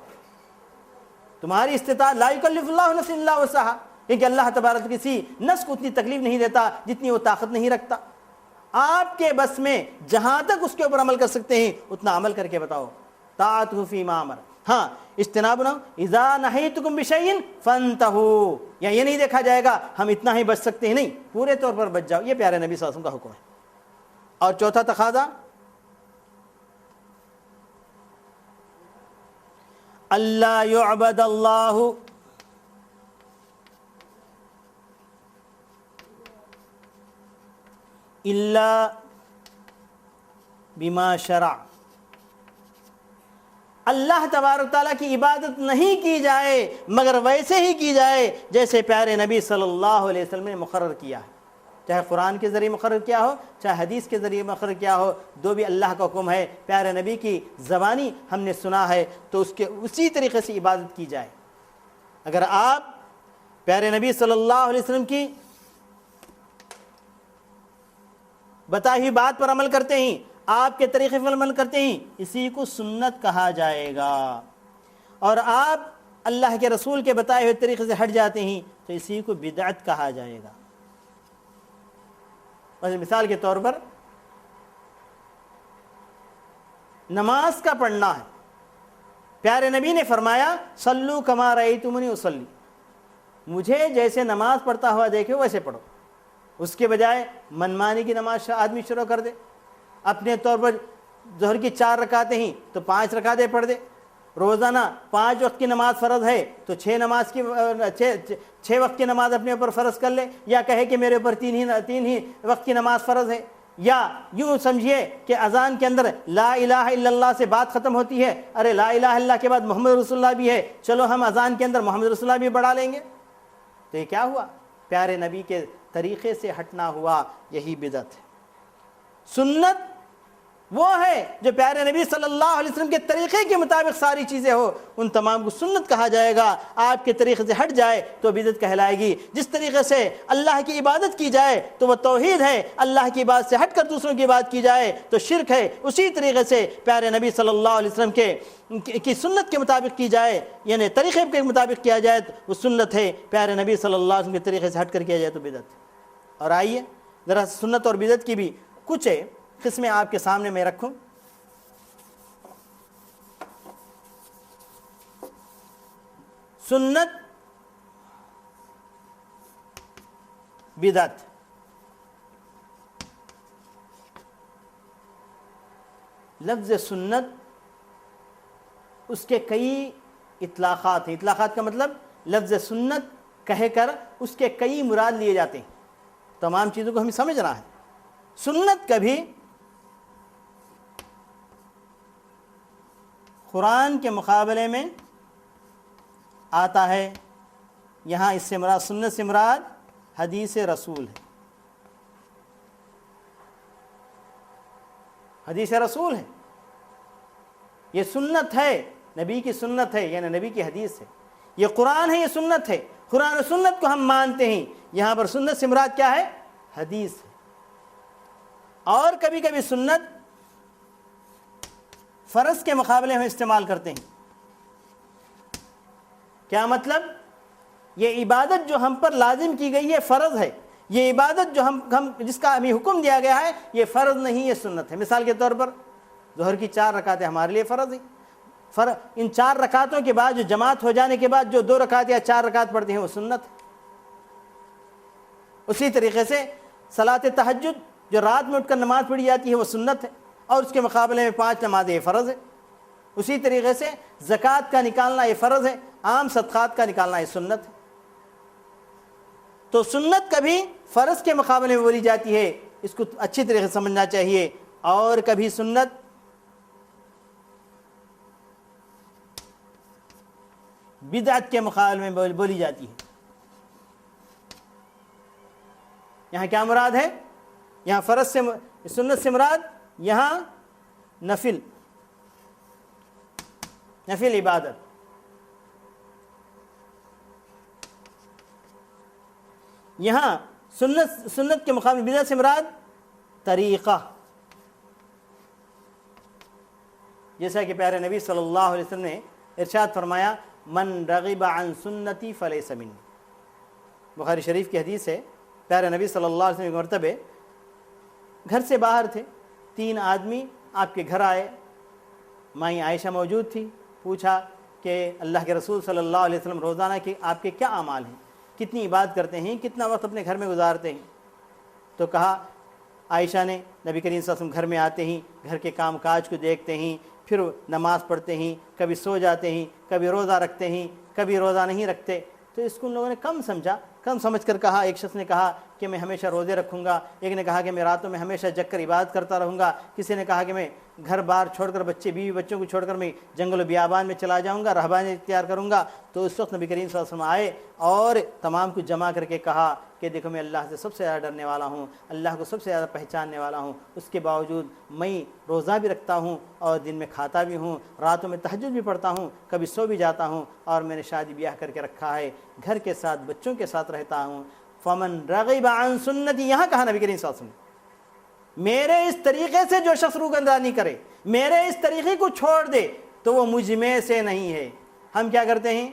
تمہاری استطاعت، لا یکلف اللہ نفسا الا وسعها، کیونکہ اللہ تبارک کسی نفس کو اتنی تکلیف نہیں دیتا جتنی وہ طاقت نہیں رکھتا۔ آپ کے بس میں جہاں تک اس کے اوپر عمل کر سکتے ہیں اتنا عمل کر کے بتاؤ۔ طاعت فیما امر، ہاں اجتنابنا اذا نہیتکم بشیء فانتہوا، یہ نہیں دیکھا جائے گا ہم اتنا ہی بچ سکتے ہیں، نہیں، پورے طور پر بچ جاؤ، یہ پیارے نبی صلی اللہ علیہ وسلم کا حکم ہے۔ اور چوتھا تقاضا اللہ یعبد اللہ الا بما شرع، اللہ تبارک تعالیٰ کی عبادت نہیں کی جائے مگر ویسے ہی کی جائے جیسے پیارے نبی صلی اللہ علیہ وسلم نے مقرر کیا ہے، چاہے قرآن کے ذریعے مقرر کیا ہو، چاہے حدیث کے ذریعے مقرر کیا ہو، دو بھی اللہ کا حکم ہے، پیارے نبی کی زبانی ہم نے سنا ہے تو اسی طریقے سے عبادت کی جائے۔ اگر آپ پیارے نبی صلی اللہ علیہ وسلم کی بتائی ہوئی بات پر عمل کرتے ہیں، آپ کے طریقے پر عمل کرتے ہیں، اسی کو سنت کہا جائے گا۔ اور آپ اللہ کے رسول کے بتائے ہوئے طریقے سے ہٹ جاتے ہیں تو اسی کو بدعت کہا جائے گا۔ مثال کے طور پر نماز کا پڑھنا ہے، پیارے نبی نے فرمایا صلو کما رأیتمونی اصلی، مجھے جیسے نماز پڑھتا ہوا دیکھو ویسے پڑھو۔ اس کے بجائے منمانی کی نماز آدمی شروع کر دے، اپنے طور پر ظہر کی 4 رکعتیں ہیں تو 5 رکعتیں پڑھ دے، روزانہ 5 وقت کی نماز فرض ہے تو 6 وقت کی نماز اپنے اوپر فرض کر لے، یا کہے کہ میرے اوپر 3 ہی وقت کی نماز فرض ہے، یا یوں سمجھیے کہ اذان کے اندر لا الہ الا اللہ سے بات ختم ہوتی ہے، ارے لا الہ الا اللہ کے بعد محمد رسول اللہ بھی ہے، چلو ہم اذان کے اندر محمد رسول اللہ بھی بڑھا لیں گے، تو یہ کیا ہوا؟ پیارے نبی کے طریقے سے ہٹنا ہوا، یہی بدعت ہے۔ سنت وہ ہے جو پیارے نبی صلی اللہ علیہ وسلم کے طریقے کے مطابق ساری چیزیں ہو، ان تمام کو سنت کہا جائے گا۔ آپ کے طریقے سے ہٹ جائے تو بدعت کہلائے گی۔ جس طریقے سے اللہ کی عبادت کی جائے تو وہ توحید ہے، اللہ کی عبادت سے ہٹ کر دوسروں کی عبادت کی جائے تو شرک ہے۔ اسی طریقے سے پیارے نبی صلی اللہ علیہ وسلم کی سنت کے مطابق کی جائے، یعنی طریقے کے مطابق کیا جائے تو وہ سنت ہے، پیارے نبی صلی اللہ علیہ وسلم کے طریقے سے ہٹ کر کیا جائے تو بدعت ہے۔ اور آئیے ذرا سنت اور بدعت کی بھی کچھ قسمیں آپ کے سامنے میں رکھوں۔ سنت، بدعت، لفظ سنت اس کے کئی اطلاقات ہیں۔ اطلاقات کا مطلب لفظ سنت کہہ کر اس کے کئی مراد لیے جاتے ہیں، تمام چیزوں کو ہمیں سمجھنا ہے۔ سنت کبھی قرآن کے مقابلے میں آتا ہے، یہاں اس سے مراد سنت سے مراد حدیث رسول ہے، حدیث رسول ہے، یہ سنت ہے، نبی کی سنت ہے، یعنی نبی کی حدیث ہے، یہ قرآن ہے، یہ سنت ہے، قرآن و سنت کو ہم مانتے ہیں۔ یہاں پر سنت سے مراد کیا ہے؟ حدیث ہے۔ اور کبھی کبھی سنت فرض کے مقابلے میں استعمال کرتے ہیں۔ کیا مطلب؟ یہ عبادت جو ہم پر لازم کی گئی ہے فرض ہے، یہ عبادت جو ہم جس کا ہمیں حکم دیا گیا ہے یہ فرض نہیں، یہ سنت ہے۔ مثال کے طور پر ظہر کی 4 رکعتیں ہمارے لیے فرض ہیں، ان 4 رکعتوں کے بعد جو جماعت ہو جانے کے بعد جو 2 رکعت یا 4 رکعت پڑھتے ہیں وہ سنت ہے۔ اسی طریقے سے صلاۃ تہجد جو رات میں اٹھ کر نماز پڑھی جاتی ہے وہ سنت ہے، اور اس کے مقابلے میں 5 نمازیں یہ فرض ہے۔ اسی طریقے سے زکوٰۃ کا نکالنا یہ فرض ہے، عام صدقات کا نکالنا یہ سنت ہے۔ تو سنت کبھی فرض کے مقابلے میں بولی جاتی ہے، اس کو اچھی طریقے سے سمجھنا چاہیے، اور کبھی سنت بدعت کے مقابلے میں بولی جاتی ہے۔ یہاں کیا مراد ہے؟ یہاں فرض سے سنت سے مراد یہاں نفل عبادت، یہاں سنت کے مقابلے بدعت سے مراد طریقہ، جیسا کہ پیارے نبی صلی اللہ علیہ وسلم نے ارشاد فرمایا من رغب عن سنتی فلیس منی۔ بخاری شریف کی حدیث ہے، پیارے نبی صلی اللہ علیہ وسلم ایک مرتبہ گھر سے باہر تھے، 3 آدمی آپ کے گھر آئے، مائیں عائشہ موجود تھی، پوچھا کہ اللہ کے رسول صلی اللہ علیہ وسلم روزانہ کے آپ کے کیا اعمال ہیں، کتنی عبادت کرتے ہیں، کتنا وقت اپنے گھر میں گزارتے ہیں؟ تو کہا، عائشہ نے نبی کریم صلی اللہ علیہ وسلم گھر میں آتے ہیں، گھر کے کام کاج کو دیکھتے ہیں، پھر نماز پڑھتے ہیں، کبھی سو جاتے ہیں، کبھی روزہ رکھتے ہیں، کبھی روزہ نہیں رکھتے۔ تو اس کو ان لوگوں نے کم سمجھ کر کہا۔ ایک شخص نے کہا کہ میں ہمیشہ روزے رکھوں گا، ایک نے کہا کہ میں راتوں میں ہمیشہ جگ کر عبادت کرتا رہوں گا، کسی نے کہا کہ میں گھر بار چھوڑ کر بیوی بچوں کو چھوڑ کر میں جنگل و بیابان میں چلا جاؤں گا، رہبانیت اختیار کروں گا۔ تو اس وقت نبی کریم صلی اللہ علیہ وسلم آئے اور تمام کو جمع کر کے کہا کہ دیکھو میں اللہ سے سب سے زیادہ ڈرنے والا ہوں، اللہ کو سب سے زیادہ پہچاننے والا ہوں، اس کے باوجود میں روزہ بھی رکھتا ہوں اور دن میں کھاتا بھی ہوں، راتوں میں تہجد بھی پڑھتا ہوں، کبھی سو بھی جاتا ہوں، اور میں نے شادی بیاہ کر کے رکھا ہے، گھر کے ساتھ بچوں کے ساتھ رہتا ہوں۔ فمن رغب عن سنتی، یہاں کہا نبی کریم صلی اللہ علیہ وسلم میرے اس طریقے سے جو شخص روگندرانی کرے، میرے اس طریقے کو چھوڑ دے تو وہ مجھ میں سے نہیں ہے۔ ہم کیا کرتے ہیں؟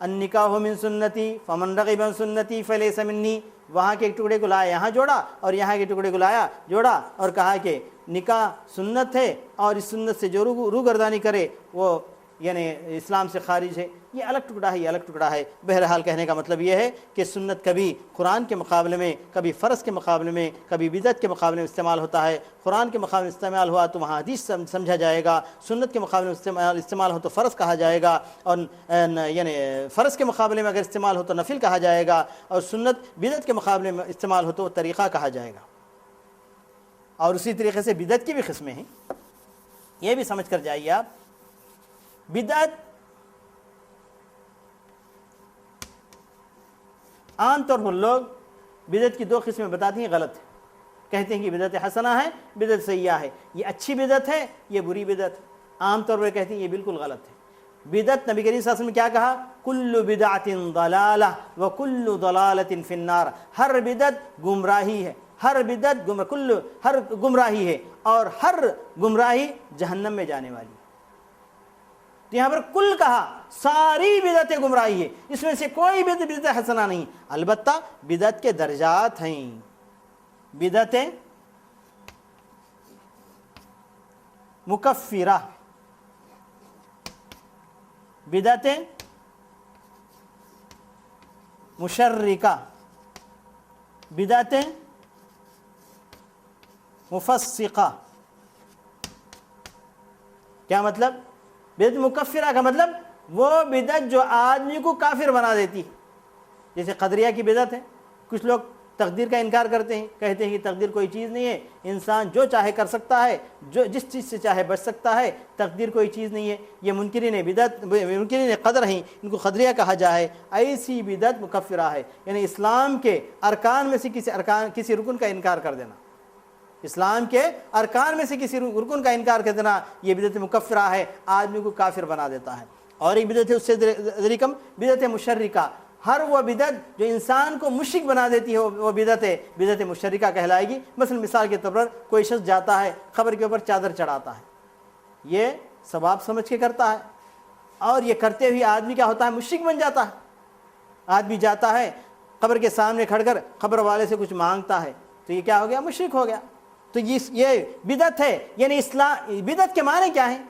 النکاح من سنتی فمن رغب عن سنتی فلیس منی، وہاں کے ایک ٹکڑے کو لایا یہاں جوڑا، اور یہاں کے ٹکڑے کو لایا جوڑا، اور کہا کہ نکاح سنت ہے، اور اس سنت سے جو روگردانی کرے وہ یعنی اسلام سے خارج ہے۔ یہ الگ ٹکڑا ہے، یہ الگ ٹکڑا ہے۔ بہرحال کہنے کا مطلب یہ ہے کہ سنت کبھی قرآن کے مقابلے میں، کبھی فرض کے مقابلے میں، کبھی بدعت کے مقابلے میں استعمال ہوتا ہے۔ قرآن کے مقابلے میں استعمال ہوا تو وہاں حدیث سمجھا جائے گا، سنت کے مقابلے میں استعمال ہو تو فرض کہا جائے گا، اور یعنی فرض کے مقابلے میں اگر استعمال ہو تو نفل کہا جائے گا، اور سنت بدعت کے مقابلے میں استعمال ہو تو طریقہ کہا جائے گا۔ اور اسی طریقے سے بدعت کی بھی قسمیں ہیں، یہ بھی سمجھ کر جائیے آپ۔ بدعت عام طور پر لوگ بدعت کی 2 قسمیں بتاتے ہیں، غلط ہے، کہتے ہیں کہ بدعت حسنہ ہے، بدعت سیئہ ہے، یہ اچھی بدعت ہے، یہ بری بدعت ہے۔ عام طور پر کہتے ہیں یہ بالکل غلط ہے۔ بدعت نبی کریم صلی اللہ علیہ وسلم نے کیا کہا؟ کل بدعت ضلالہ وکل ضلالۃ فی النار، ہر بدعت گمراہی ہے، ہر بدعت ہر گمراہی ہے، اور ہر گمراہی جہنم میں جانے والی ہے۔ تو یہاں پر کل کہا، ساری بدعتیں گمراہی ہے، اس میں سے کوئی بدعت حسنہ نہیں۔ البتہ بدعت کے درجات ہیں، بدعتیں مکفرہ، بدعتیں مشرکہ، بدعتیں مفسقہ۔ کیا مطلب؟ بدعت مکفرہ کا مطلب وہ بدعت جو آدمی کو کافر بنا دیتی ہے، جیسے قدریہ کی بدعت ہے۔ کچھ لوگ تقدیر کا انکار کرتے ہیں، کہتے ہیں کہ تقدیر کوئی چیز نہیں ہے، انسان جو چاہے کر سکتا ہے، جو جس چیز سے چاہے بچ سکتا ہے، تقدیر کوئی چیز نہیں ہے۔ یہ منکرین بدعت، منکرین قدر ہیں، ان کو قدریہ کہا جائے۔ ایسی بدعت مکفرہ ہے، یعنی اسلام کے ارکان میں سے کسی رکن کا انکار کر دینا، اسلام کے ارکان میں سے کسی رکن کا انکار کر دینا، یہ بدعت مکفرہ ہے، آدمی کو کافر بنا دیتا ہے۔ اور ایک بدعت ہے اس سے ذری کم، بدعت مشرکہ، ہر وہ بدعت جو انسان کو مشرک بنا دیتی ہے وہ بدعت مشرکہ کہلائے گی۔ مثال کے طور پر کوئی شخص جاتا ہے قبر کے اوپر چادر چڑھاتا ہے، یہ ثواب سمجھ کے کرتا ہے، اور یہ کرتے ہوئے آدمی کیا ہوتا ہے؟ مشرک بن جاتا ہے۔ آدمی جاتا ہے قبر کے سامنے کھڑ کر قبر والے سے کچھ مانگتا ہے تو یہ کیا ہو گیا؟ مشرک ہو گیا۔ تو یہ بدعت ہے۔ یعنی اسلام، بدعت کے معنی کیا ہیں؟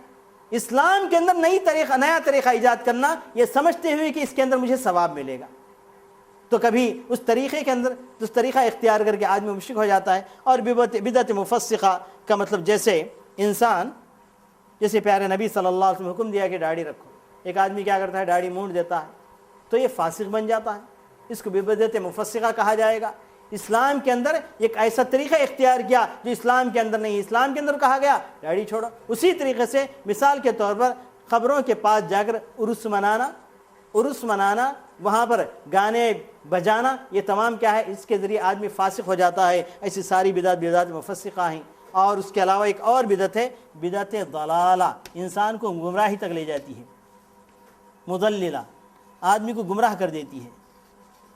اسلام کے اندر نیا طریقہ ایجاد کرنا، یہ سمجھتے ہوئے کہ اس کے اندر مجھے ثواب ملے گا، تو کبھی اس طریقے کے اندر اس طریقہ اختیار کر کے آدمی مشرک ہو جاتا ہے۔ اور بدعت مفسقہ کا مطلب جیسے پیارے نبی صلی اللہ علیہ وسلم حکم دیا کہ داڑھی رکھو، ایک آدمی کیا کرتا ہے؟ داڑھی مونڈ دیتا ہے، تو یہ فاسق بن جاتا ہے، اس کو بدعت مفسقہ کہا جائے گا۔ اسلام کے اندر ایک ایسا طریقہ اختیار کیا جو اسلام کے اندر نہیں، اسلام کے اندر کہا گیا داڑھی چھوڑو۔ اسی طریقے سے مثال کے طور پر قبروں کے پاس جا کر عرس منانا، وہاں پر گانے بجانا، یہ تمام کیا ہے؟ اس کے ذریعے آدمی فاسق ہو جاتا ہے۔ ایسی ساری بدعت مفسقہ ہیں۔ اور اس کے علاوہ ایک اور بدعت ہے، بدعت ضلالہ، انسان کو گمراہی تک لے جاتی ہے، مضللہ، آدمی کو گمراہ کر دیتی ہے۔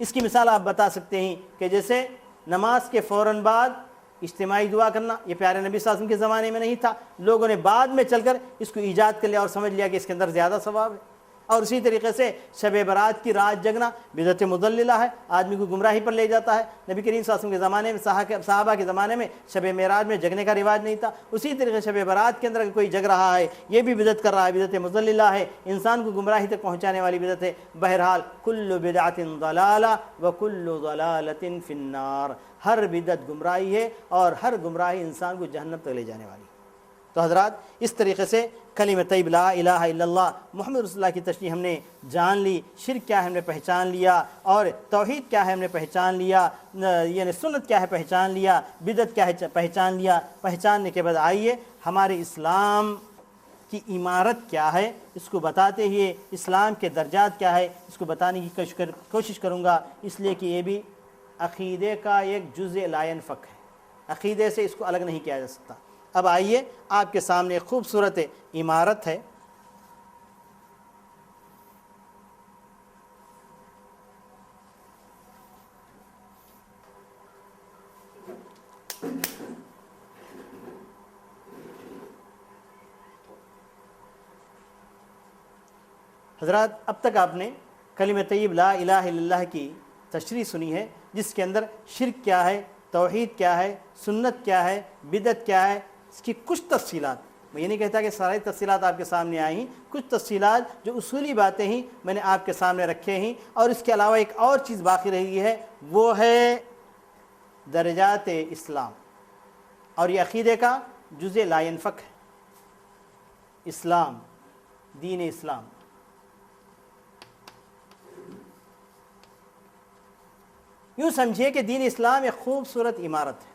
اس کی مثال آپ بتا سکتے ہیں کہ جیسے نماز کے فوراً بعد اجتماعی دعا کرنا، یہ پیارے نبی صلی اللہ علیہ وسلم کے زمانے میں نہیں تھا، لوگوں نے بعد میں چل کر اس کو ایجاد کر لیا اور سمجھ لیا کہ اس کے اندر زیادہ ثواب ہے۔ اور اسی طریقے سے شب برات کی رات جگنا بدعت مضللہ ہے، آدمی کو گمراہی پر لے جاتا ہے۔ نبی کریم صلی اللہ علیہ وسلم کے زمانے میں، صحابہ کے زمانے میں شب معراج میں جگنے کا رواج نہیں تھا، اسی طریقے سے شب برات کے اندر اگر کوئی جگ رہا ہے یہ بھی بدعت کر رہا ہے، بدعت مضللہ ہے، انسان کو گمراہی تک پہنچانے والی بدعت ہے۔ بہرحال کل بدعت ضلالہ وکل ضلالۃ فی النار، ہر بدعت گمراہی ہے اور ہر گمراہی انسان کو جہنم تک لے جانے والی ہے۔ تو حضرات، اس طریقے سے کلمہ طیب لا الہ الا اللہ محمد رسول اللہ کی تشریح ہم نے جان لی، شرک کیا ہے ہم نے پہچان لیا، اور توحید کیا ہے ہم نے پہچان لیا، یعنی سنت کیا ہے پہچان لیا، بدعت کیا ہے پہچان لیا۔ پہچاننے کے بعد آئیے ہمارے اسلام کی عمارت کیا ہے، اس کو بتاتے ہوئے اسلام کے درجات کیا ہے اس کو بتانے کی کوشش کروں گا، اس لیے کہ یہ بھی عقیدے کا ایک جزء لا ينفک ہے، عقیدے سے اس کو الگ نہیں کیا جا سکتا۔ اب آئیے آپ کے سامنے ایک خوبصورت عمارت ہے، حضرات اب تک آپ نے کلمہ طیب لا الہ الا اللہ کی تشریح سنی ہے، جس کے اندر شرک کیا ہے، توحید کیا ہے، سنت کیا ہے، بدعت کیا ہے، اس کی کچھ تفصیلات، میں یہ نہیں کہتا کہ ساری تفصیلات آپ کے سامنے آئی ہیں، کچھ تفصیلات جو اصولی باتیں ہیں میں نے آپ کے سامنے رکھے ہیں۔ اور اس کے علاوہ ایک اور چیز باقی رہ گئی ہے، وہ ہے درجات اسلام، اور یہ عقیدے کا جزء لا ينفک ہے۔ اسلام، دین اسلام، یوں سمجھیے کہ دین اسلام ایک خوبصورت عمارت ہے،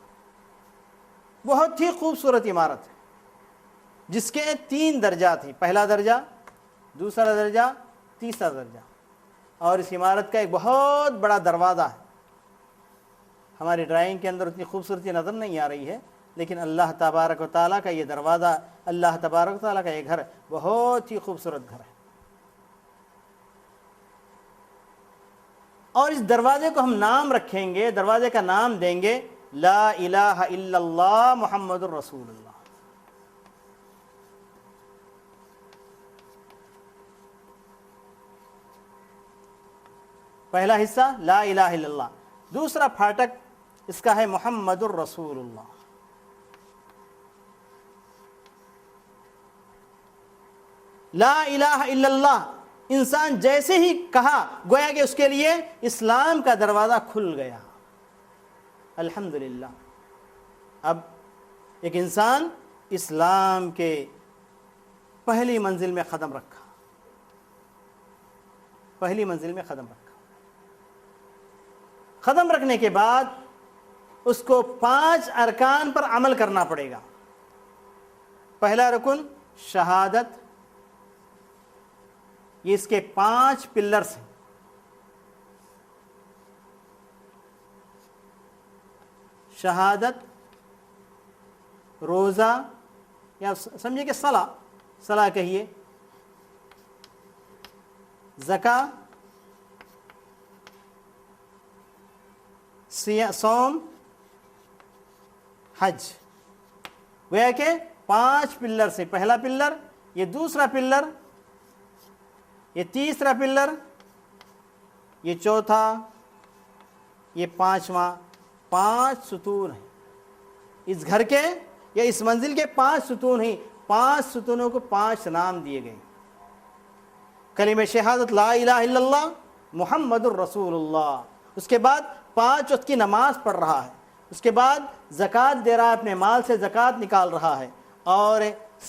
بہت ہی خوبصورت عمارت ہے، جس کے 3 درجات ہیں، پہلا درجہ، دوسرا درجہ، تیسرا درجہ، اور اس عمارت کا ایک بہت بڑا دروازہ ہے۔ ہماری ڈرائنگ کے اندر اتنی خوبصورتی نظر نہیں آ رہی ہے، لیکن اللہ تبارک و تعالیٰ کا یہ دروازہ، اللہ تبارک و تعالیٰ کا یہ گھر بہت ہی خوبصورت گھر ہے۔ اور اس دروازے کو ہم نام رکھیں گے، دروازے کا نام دیں گے لا الہ الا اللہ محمد الرسول اللہ۔ پہلا حصہ لا الہ الا اللہ، دوسرا پھاٹک اس کا ہے محمد الرسول اللہ۔ لا الہ الا اللہ، انسان جیسے ہی کہا گویا کہ اس کے لیے اسلام کا دروازہ کھل گیا۔ الحمدللہ، اب ایک انسان اسلام کے پہلی منزل میں قدم رکھا، پہلی منزل میں قدم رکھا، قدم رکھنے کے بعد اس کو 5 ارکان پر عمل کرنا پڑے گا۔ پہلا رکن شہادت، یہ اس کے 5 پلرز ہیں۔ شہادت، روزہ، یا سمجھے کہ صلاح کہیے، زکوٰۃ، صوم، حج، وہ کہ 5 پلر سے، پہلا پلر، یہ دوسرا پلر، یہ تیسرا پلر، یہ چوتھا، یہ پانچواں، 5 ستون ہیں اس گھر کے یا اس منزل کے 5 ستون ہیں، 5 ستونوں کو 5 نام دیے گئے، کلمہ شہادت لا الہ الا اللہ محمد الرسول اللہ، اس کے بعد 5 وقت کی نماز پڑھ رہا ہے، اس کے بعد زکوٰۃ دے رہا ہے، اپنے مال سے زکوٰۃ نکال رہا ہے، اور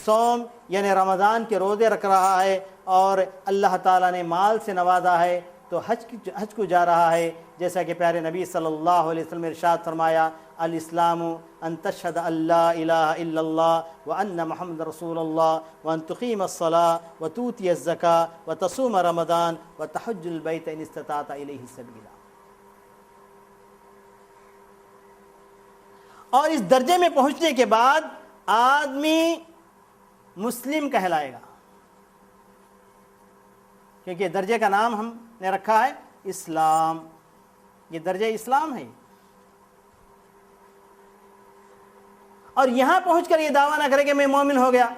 صوم یعنی رمضان کے روزے رکھ رہا ہے، اور اللہ تعالیٰ نے مال سے نوازا ہے تو حج کو جا رہا ہے، جیسا کہ پیارے نبی صلی اللہ علیہ وسلم نے ارشاد فرمایا الاسلام ان تشهد ان لا الہ الا اللہ وان محمد رسول اللہ وان تقیم الصلاة وتؤتی الزکاة وتصوم رمضان وتحج البیت ان استطعت الیہ سبیلا۔ اور اس درجے میں پہنچنے کے بعد آدمی مسلم کہلائے گا، کیونکہ درجے کا نام ہم نے رکھا ہے اسلام، یہ درجہ اسلام ہے، اور یہاں پہنچ کر یہ دعویٰ نہ کرے کہ میں مومن ہو گیا۔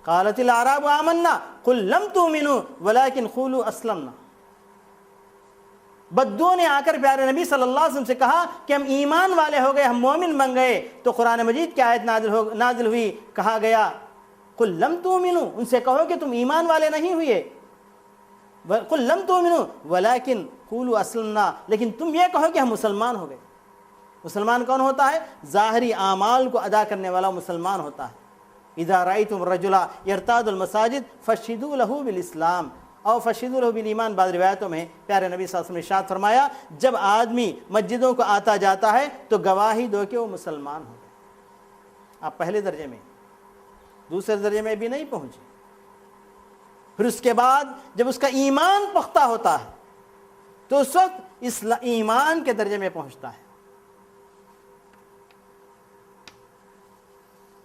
قالت الاعراب آمنا قل لم تؤمنوا ولكن قولوا اسلمنا۔ بدو نے آ کر پیارے نبی صلی اللہ علیہ وسلم سے کہا کہ ہم ایمان والے ہو گئے، ہم مومن بن گئے، تو قرآن مجید کی آیت نازل ہوئی، کہا گیا قل لم تؤمنوا، ان سے کہو کہ تم ایمان والے نہیں ہوئے، قل لم تؤمنوا ولكن قولوا اسلمنا، لیکن تم یہ کہو کہ ہم مسلمان ہو گئے۔ مسلمان کون ہوتا ہے؟ ظاہری اعمال کو ادا کرنے والا مسلمان ہوتا ہے۔ اذا رأيتم الرجل يرتاد المساجد فاشهدوا له بالاسلام او فاشهدوا له بالایمان، بعض روایتوں میں پیارے نبی صلی اللہ علیہ وسلم نے ارشاد فرمایا جب آدمی مسجدوں کو آتا جاتا ہے تو گواہی دو کہ وہ مسلمان ہو گئے۔ آپ پہلے درجے میں، دوسرے درجے میں بھی نہیں پہنچے، پھر اس کے بعد جب اس کا ایمان پختہ ہوتا ہے تو اس وقت ایمان کے درجے میں پہنچتا ہے۔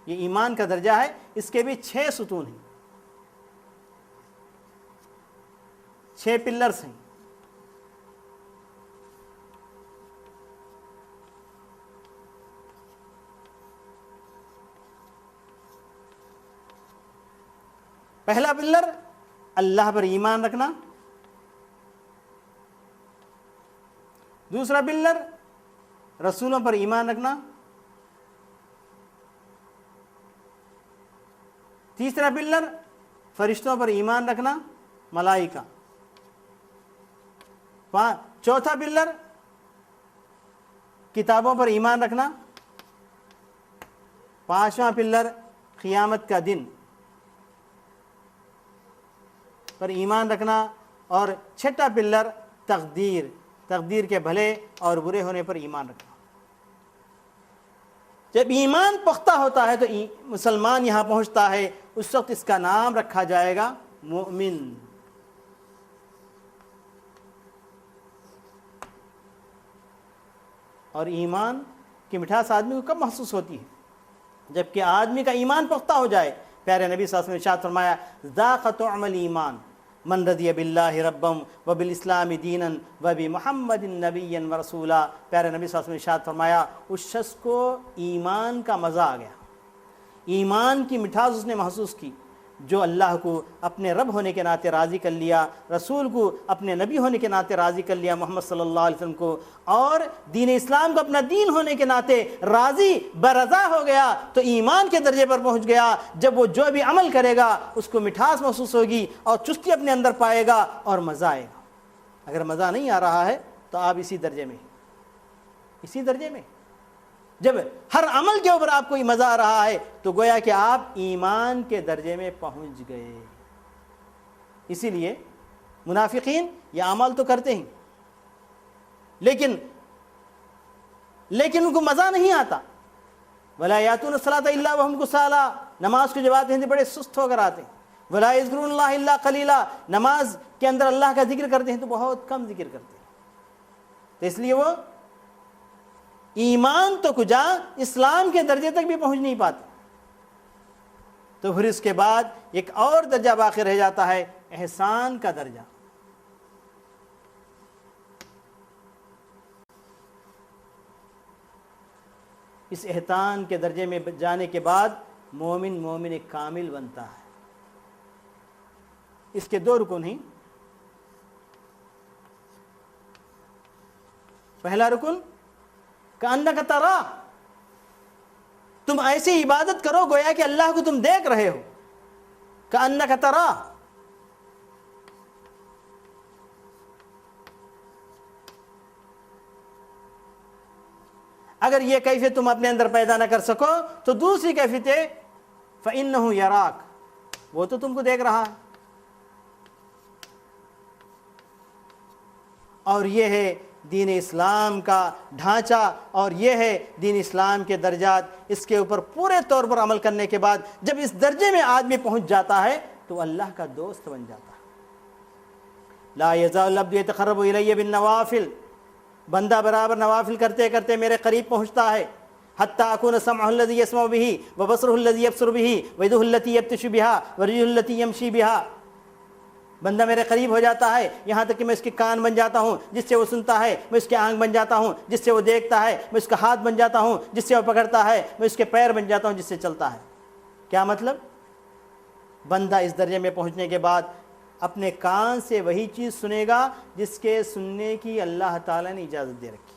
یہ ایمان کا درجہ ہے، اس کے بھی 6 ستون ہیں، 6 پلرز ہیں۔ پہلا پلر اللہ پر ایمان رکھنا، دوسرا پلر رسولوں پر ایمان رکھنا، تیسرا پلر فرشتوں پر ایمان رکھنا، ملائکہ، چوتھا پلر کتابوں پر ایمان رکھنا، پانچواں پلر قیامت کا دن پر ایمان رکھنا، اور چھٹا پلر تقدیر کے بھلے اور برے ہونے پر ایمان رکھنا۔ جب ایمان پختہ ہوتا ہے تو مسلمان یہاں پہنچتا ہے، اس وقت اس کا نام رکھا جائے گا مومن۔ اور ایمان کی مٹھاس آدمی کو کب محسوس ہوتی ہے؟ جبکہ آدمی کا ایمان پختہ ہو جائے۔ پیارے نبی صلی اللہ علیہ وسلم نے ارشاد فرمایا ذاق طعم الایمان من رضی باللہ ربا وبالاسلام دینا وبمحمد نبیا ورسولا۔ پیارے نبی صلی اللہ علیہ وسلم نے ارشاد فرمایا اس شخص کو ایمان کا مزہ آ گیا، ایمان کی مٹھاس اس نے محسوس کی، جو اللہ کو اپنے رب ہونے کے ناطے راضی کر لیا، رسول کو اپنے نبی ہونے کے ناطے راضی کر لیا محمد صلی اللہ علیہ وسلم کو، اور دین اسلام کو اپنا دین ہونے کے ناطے راضی برضا ہو گیا، تو ایمان کے درجے پر پہنچ گیا۔ جب وہ جو بھی عمل کرے گا اس کو مٹھاس محسوس ہوگی اور چستی اپنے اندر پائے گا اور مزہ آئے گا۔ اگر مزہ نہیں آ رہا ہے تو آپ اسی درجے میں، جب ہر عمل کے اوپر آپ کو مزہ آ رہا ہے تو گویا کہ آپ ایمان کے درجے میں پہنچ گئے۔ اسی لیے منافقین یہ عمل تو کرتے ہیں لیکن ان کو مزہ نہیں آتا۔ وَلَا يَأْتُونَ الصَّلَاةَ إِلَّا وَهُمْ كُسَالَىٰ، نماز کو جب آتے ہیں تو بڑے سست ہو کر آتے ہیں۔ وَلَا يَذْكُرُونَ اللَّهَ إِلَّا قَلِيلًا، نماز کے اندر اللہ کا ذکر کرتے ہیں تو بہت کم ذکر کرتے ہیں۔ تو اس لیے وہ ایمان تو کجا اسلام کے درجے تک بھی پہنچ نہیں پاتے۔ تو پھر اس کے بعد ایک اور درجہ باقی رہ جاتا ہے، احسان کا درجہ۔ اس احسان کے درجے میں جانے کے بعد مومن ایک کامل بنتا ہے۔ اس کے 2 رکن ہیں۔ پہلا رکن کأنک ترا، تم ایسی عبادت کرو گویا کہ اللہ کو تم دیکھ رہے ہو، کأنک ترا۔ اگر یہ کیفیت تم اپنے اندر پیدا نہ کر سکو تو دوسری کیفیت ہے فإنہ یراک، وہ تو تم کو دیکھ رہا ہے۔ اور یہ ہے دین اسلام کا ڈھانچہ، اور یہ ہے دین اسلام کے درجات۔ اس کے اوپر پورے طور پر عمل کرنے کے بعد جب اس درجے میں آدمی پہنچ جاتا ہے تو اللہ کا دوست بن جاتا ہے۔ لا یزال العبد یتقرب الی بالنوافل، بندہ برابر نوافل کرتے کرتے میرے قریب پہنچتا ہے۔ حتی اکون سمعہ الذی یسمع بہ وبصرہ الذی یبصر بہ ویدہ التی یبطش بہا ورجلہ التی یمشی بہا، بندہ میرے قریب ہو جاتا ہے یہاں تک کہ میں اس کے کان بن جاتا ہوں جس سے وہ سنتا ہے، میں اس کے آنکھ بن جاتا ہوں جس سے وہ دیکھتا ہے، میں اس کا ہاتھ بن جاتا ہوں جس سے وہ پکڑتا ہے، میں اس کے پیر بن جاتا ہوں جس سے چلتا ہے۔ کیا مطلب؟ بندہ اس درجے میں پہنچنے کے بعد اپنے کان سے وہی چیز سنے گا جس کے سننے کی اللہ تعالیٰ نے اجازت دے رکھی،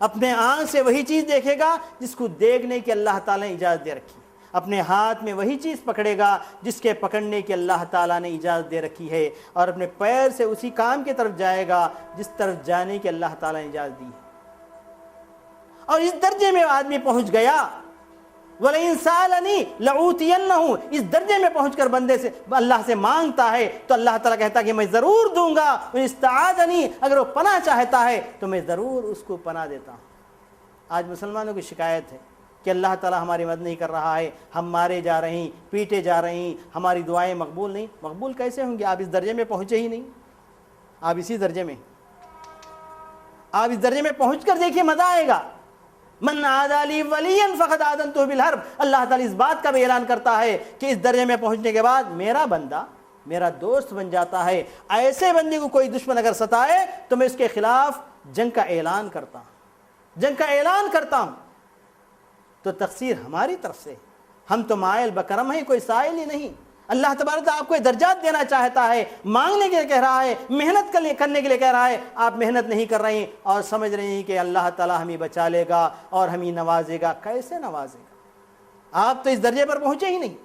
اپنے آنکھ سے وہی چیز دیکھے گا جس کو دیکھنے کی اللہ تعالیٰ نے اجازت دے رکھی، اپنے ہاتھ میں وہی چیز پکڑے گا جس کے پکڑنے کی اللہ تعالیٰ نے اجازت دے رکھی ہے، اور اپنے پیر سے اسی کام کی طرف جائے گا جس طرف جانے کی اللہ تعالیٰ نے اجازت دی ہے۔ اور اس درجے میں آدمی پہنچ گیا، وَلَئِن سَأَلَنِي لَأُوتِيَنَّهُ، اس درجے میں پہنچ کر بندے سے اللہ سے مانگتا ہے تو اللہ تعالیٰ کہتا ہے کہ میں ضرور دوں گا۔ وَإِنِ اسْتَعَاذَنِي، اگر وہ پناہ چاہتا ہے تو میں ضرور اس کو پناہ دیتا ہوں۔ آج مسلمانوں کی شکایت ہے کہ اللہ تعالیٰ ہماری مدد نہیں کر رہا ہے، ہم مارے جا رہے ہیں، پیٹے جا رہے ہیں، ہماری دعائیں مقبول نہیں۔ مقبول کیسے ہوں گی؟ آپ اس درجے میں پہنچے ہی نہیں، آپ اسی درجے میں، آپ اس درجے میں پہنچ کر دیکھیے، مزہ آئے گا۔ من عادى لي وليا فقد آذنته بالحرب، اللہ تعالیٰ اس بات کا بھی اعلان کرتا ہے کہ اس درجے میں پہنچنے کے بعد میرا بندہ میرا دوست بن جاتا ہے۔ ایسے بندے کو کوئی دشمن اگر ستائے تو میں اس کے خلاف جنگ کا اعلان کرتا ہوں، جنگ کا اعلان کرتا ہوں۔ تو تقصیر ہماری طرف سے، ہم تو مائل بکرم ہیں، کوئی سائل ہی نہیں۔ اللہ تبارک آپ کو درجات دینا چاہتا ہے، مانگنے کے لیے کہہ رہا ہے، محنت کرنے کے لیے کہہ رہا ہے، آپ محنت نہیں کر رہے ہیں اور سمجھ رہے ہیں کہ اللہ تعالیٰ ہمیں بچا لے گا اور ہمیں نوازے گا۔ کیسے نوازے گا؟ آپ تو اس درجے پر پہنچے ہی نہیں۔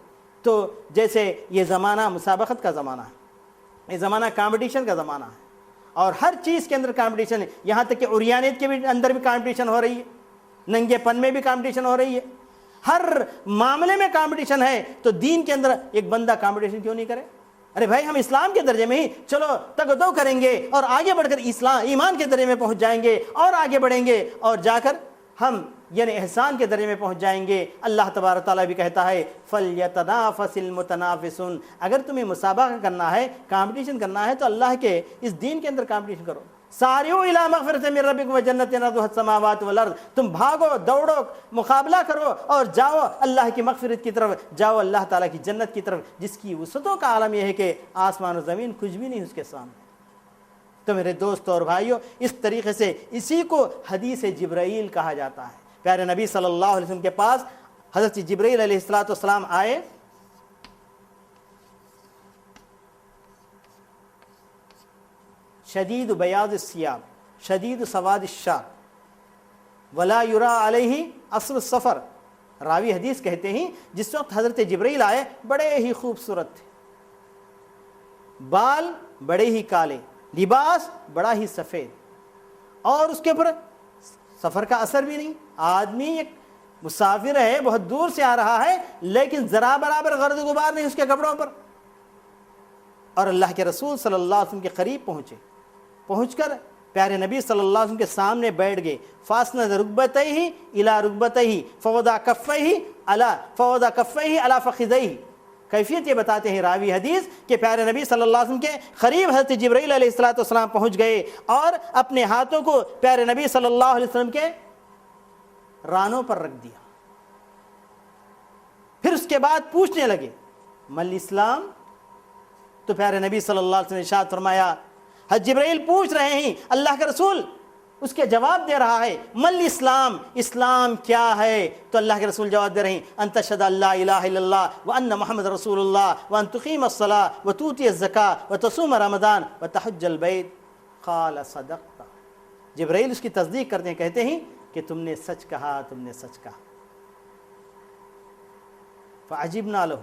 تو جیسے یہ زمانہ مسابقت کا زمانہ ہے، یہ زمانہ کمپٹیشن کا زمانہ ہے، اور ہر چیز کے اندر کمپٹیشن ہے، یہاں تک کہ عریانیت کے بھی اندر بھی کمپٹیشن ہو رہی ہے، ننگے پن میں بھی کمپٹیشن ہو رہی ہے، ہر معاملے میں کمپٹیشن ہے۔ تو دین کے اندر ایک بندہ کمپٹیشن کیوں نہیں کرے؟ ارے بھائی، ہم اسلام کے درجے میں ہی چلو تگ دو کریں گے اور آگے بڑھ کر ایمان کے درجے میں پہنچ جائیں گے اور آگے بڑھیں گے، اور جا کر ہم یعنی احسان کے درجے میں پہنچ جائیں گے۔ اللہ تبارک تعالیٰ بھی کہتا ہے فَلْيَتَنَافَسِ الْمُتَنَافِسُونَ، اگر تمہیں مسابقہ کرنا ہے، کمپٹیشن کرنا ہے تو اللہ کے اس دین کے اندر کمپٹیشن کرو۔ ساریو الی مغفرۃ من ربکم وجنۃ عرضھا السماوات والارض، تم بھاگو دوڑو مقابلہ کرو اور جاؤ اللہ کی مغفرت کی طرف، جاؤ اللہ تعالیٰ کی جنت کی طرف، جس کی وسعتوں کا عالم یہ ہے کہ آسمان و زمین کچھ بھی نہیں اس کے سامنے۔ تو میرے دوستوں اور بھائیوں، اس طریقے سے اسی کو حدیث جبرائیل کہا جاتا ہے۔ پیارے نبی صلی اللہ علیہ وسلم کے پاس حضرت جبرائیل علیہ السلام آئے، شدید بیاض الثیاب شدید سواد الشعر ولا یری علیہ اثر السفر، راوی حدیث کہتے ہیں جس وقت حضرت جبرائیل آئے بڑے ہی خوبصورت تھے، بال بڑے ہی کالے، لباس بڑا ہی سفید، اور اس کے اوپر سفر کا اثر بھی نہیں۔ آدمی ایک مسافر ہے، بہت دور سے آ رہا ہے، لیکن ذرا برابر گرد غبار نہیں اس کے کپڑوں پر۔ اور اللہ کے رسول صلی اللہ علیہ وسلم کے قریب پہنچ کر پیارے نبی صلی اللہ علیہ وسلم کے سامنے بیٹھ گئے۔ فاسند رکبتیہ الی رکبتیہ فوضع کفیہ علی فخذیہ، کیفیت یہ بتاتے ہیں راوی حدیث کہ پیارے نبی صلی اللہ علیہ وسلم کے قریب حضرت جبرائیل علیہ السلام پہنچ گئے اور اپنے ہاتھوں کو پیارے نبی صلی اللہ علیہ وسلم کے رانوں پر رکھ دیا۔ پھر اس کے بعد پوچھنے لگے مل اسلام، تو پیارے نبی صلی اللہ علیہ وسلم نے ارشاد فرمایا، حضرت جبرائیل پوچھ رہے ہیں، اللہ کا رسول اس کے جواب دے رہا ہے، مل اسلام، اسلام کیا ہے؟ تو اللہ کے رسول جواب دے رہے ہیں، ان تشہد ان لا الہ الا اللہ وان محمد رسول اللہ وان تقیم الصلاۃ وتؤتی الزکاۃ وتصوم رمضان وتحج البیت۔ قال صدقت، جبرائیل اس کی تصدیق کرتے ہیں، کہتے ہیں کہ تم نے سچ کہا، تم نے سچ کہا۔ فعجبنا لہ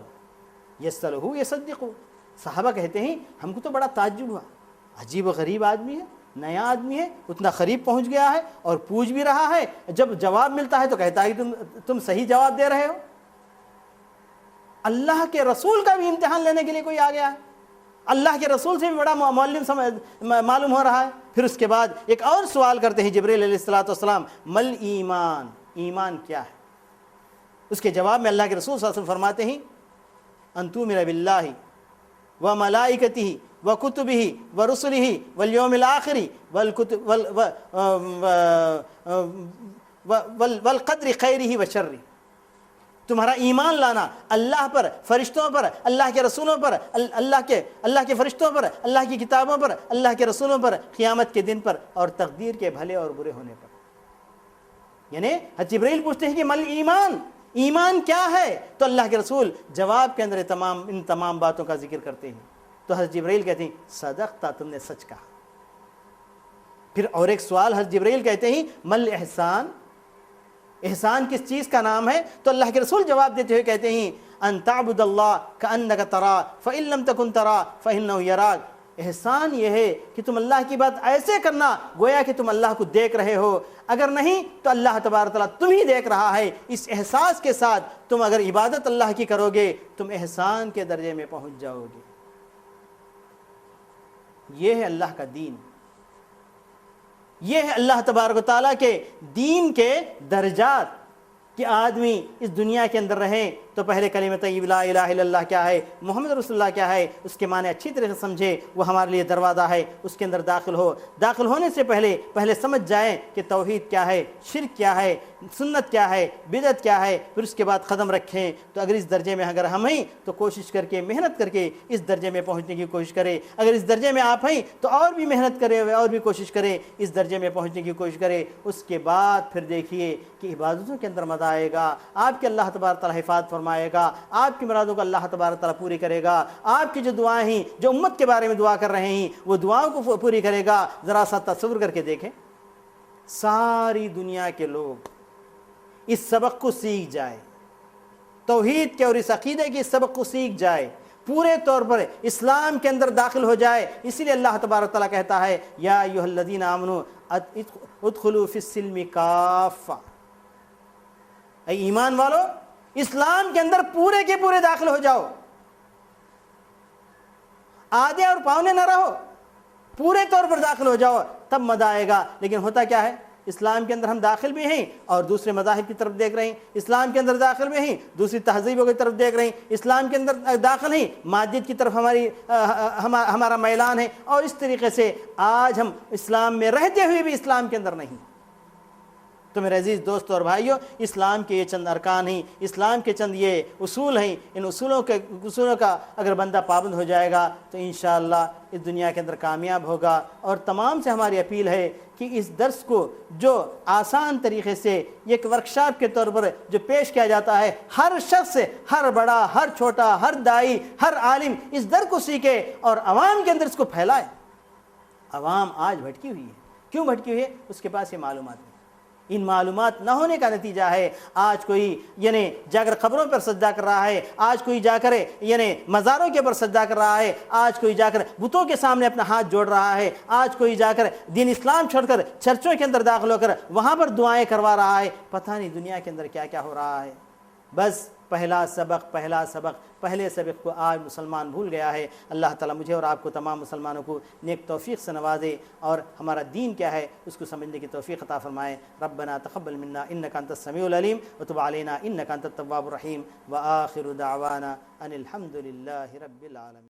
یسألہ یصدقہ، صحابہ کہتے ہیں ہم کو تو بڑا تعجب ہوا، عجیب و غریب آدمی ہے، نیا آدمی ہے، اتنا قریب پہنچ گیا ہے اور پوچھ بھی رہا ہے، جب جواب ملتا ہے تو کہتا ہے تم صحیح جواب دے رہے ہو۔ اللہ کے رسول کا بھی امتحان لینے کے لیے کوئی آ گیا ہے، اللہ کے رسول سے بھی بڑا معلم معلوم ہو رہا ہے۔ پھر اس کے بعد ایک اور سوال کرتے ہیں جبرائیل علیہ السلام، مل ایمان، ایمان کیا ہے؟ اس کے جواب میں اللہ کے رسول صلی اللہ علیہ وسلم فرماتے ہیں ان تؤمن باللہ وملائکتہ وکتبہ ورسلہ والیوم الآخر والقدر خیرہ وشرہ، تمہارا ایمان لانا اللہ پر، فرشتوں پر، اللہ کے رسولوں پر، اللہ کے فرشتوں پر، اللہ کی کتابوں پر، اللہ کے رسولوں پر، قیامت کے دن پر، اور تقدیر کے بھلے اور برے ہونے پر۔ یعنی حضرت جبرائیل پوچھتے ہیں کہ مل ایمان، ایمان کیا ہے؟ تو اللہ کے رسول جواب کے اندر ان تمام باتوں کا ذکر کرتے ہیں۔ تو حضرت جبرائیل کہتے ہیں صدقتا، تم نے سچ کہا۔ پھر اور ایک سوال حضرت جبرائیل کہتے ہیں مل احسان، احسان کس چیز کا نام ہے؟ تو اللہ کے رسول جواب دیتے ہوئے کہتے ہیں ان تعبد اللہ کأنک تراہ فإن لم تکن تراہ فإنہ یراک، احسان یہ ہے کہ تم اللہ کی بات ایسے کرنا گویا کہ تم اللہ کو دیکھ رہے ہو، اگر نہیں تو اللہ تبارک تعالیٰ تم ہی دیکھ رہا ہے۔ اس احساس کے ساتھ تم اگر عبادت اللہ کی کرو گے تم احسان کے درجے میں پہنچ جاؤ گے۔ یہ ہے اللہ کا دین، یہ ہے اللہ تبارک و تعالیٰ کے دین کے درجات، کہ آدمی اس دنیا کے اندر رہے تو پہلے کلمہ طیبہ لا الہ الا اللہ کیا ہے، محمد رسول اللہ کیا ہے، اس کے معنی اچھی طرح سے سمجھے، وہ ہمارے لیے دروازہ ہے، اس کے اندر داخل ہو۔ داخل ہونے سے پہلے سمجھ جائیں کہ توحید کیا ہے، شرک کیا ہے، سنت کیا ہے، بدعت کیا ہے، پھر اس کے بعد قدم رکھیں۔ تو اگر اس درجے میں اگر ہم ہیں تو کوشش کر کے، محنت کر کے اس درجے میں پہنچنے کی کوشش کریں۔ اگر اس درجے میں آپ ہیں تو اور بھی محنت کریں اور بھی کوشش کریں، اس درجے میں پہنچنے کی کوشش کریں۔ اس کے بعد پھر دیکھیے کہ عبادتوں کے اندر مزہ آئے گا، آپ کے اللہ تبارک تعالیٰ حفاظت فرمائے گا، آپ کی مرادوں کو اللہ تبارک تعالیٰ پوری کرے گا، آپ کی جو دعائیں ہیں، جو امت کے بارے میں دعا کر رہے ہیں وہ دعاؤں کو پوری کرے گا۔ ذرا سا تصور کر کے دیکھیں، ساری دنیا کے لوگ اس سبق کو سیکھ جائے، توحید کے اور اس عقیدے کے اس سبق کو سیکھ جائے، پورے طور پر اسلام کے اندر داخل ہو جائے۔ اسی لیے اللہ تبارک تعالیٰ کہتا ہے یا ایھا الذین آمنوا ادخلوا فی السلم کافہ، اے ایمان والو اسلام کے اندر پورے کے پورے داخل ہو جاؤ، آدھے اور پاؤنے نہ رہو، پورے طور پر داخل ہو جاؤ، تب مزہ آئے گا۔ لیکن ہوتا کیا ہے، اسلام کے اندر ہم داخل بھی ہیں اور دوسرے مذاہب کی طرف دیکھ رہے ہیں، اسلام کے اندر داخل بھی ہیں دوسری تہذیبوں کی طرف دیکھ رہے ہیں، اسلام کے اندر داخل ہیں مسجد کی طرف ہمارا میلان ہے، اور اس طریقے سے آج ہم اسلام میں رہتے ہوئے بھی اسلام کے اندر نہیں۔ تو میرے عزیز دوستوں اور بھائیوں، اسلام کے یہ چند ارکان ہیں، اسلام کے چند یہ اصول ہیں، ان اصولوں کا اگر بندہ پابند ہو جائے گا تو انشاءاللہ اس دنیا کے اندر کامیاب ہوگا۔ اور تمام سے ہماری اپیل ہے کہ اس درس کو جو آسان طریقے سے ایک ورکشاپ کے طور پر جو پیش کیا جاتا ہے، ہر شخص، ہر بڑا، ہر چھوٹا، ہر دائی، ہر عالم اس در کو سیکھے اور عوام کے اندر اس کو پھیلائے۔ عوام آج بھٹکی ہوئی ہے، کیوں بھٹکی ہوئی ہے؟ اس کے پاس یہ معلومات نہیں۔ ان معلومات نہ ہونے کا نتیجہ ہے آج کوئی جا کر قبروں پر سجدہ کر رہا ہے، آج کوئی جا کر مزاروں کے اوپر سجدہ کر رہا ہے، آج کوئی جا کر بتوں کے سامنے اپنا ہاتھ جوڑ رہا ہے، آج کوئی جا کر دین اسلام چھوڑ کر چرچوں کے اندر داخل ہو کر وہاں پر دعائیں کروا رہا ہے۔ پتہ نہیں دنیا کے اندر کیا کیا ہو رہا ہے۔ بس پہلا سبق پہلے سبق کو آج مسلمان بھول گیا ہے۔ اللہ تعالیٰ مجھے اور آپ کو تمام مسلمانوں کو نیک توفیق سے نوازے اور ہمارا دین کیا ہے اس کو سمجھنے کی توفیق عطا فرمائے۔ ربنا تقبل منا انک انت السمیع العلیم وتب علینا انک انت التواب الرحیم وآخر دعوانا ان الحمد للہ رب العالمین۔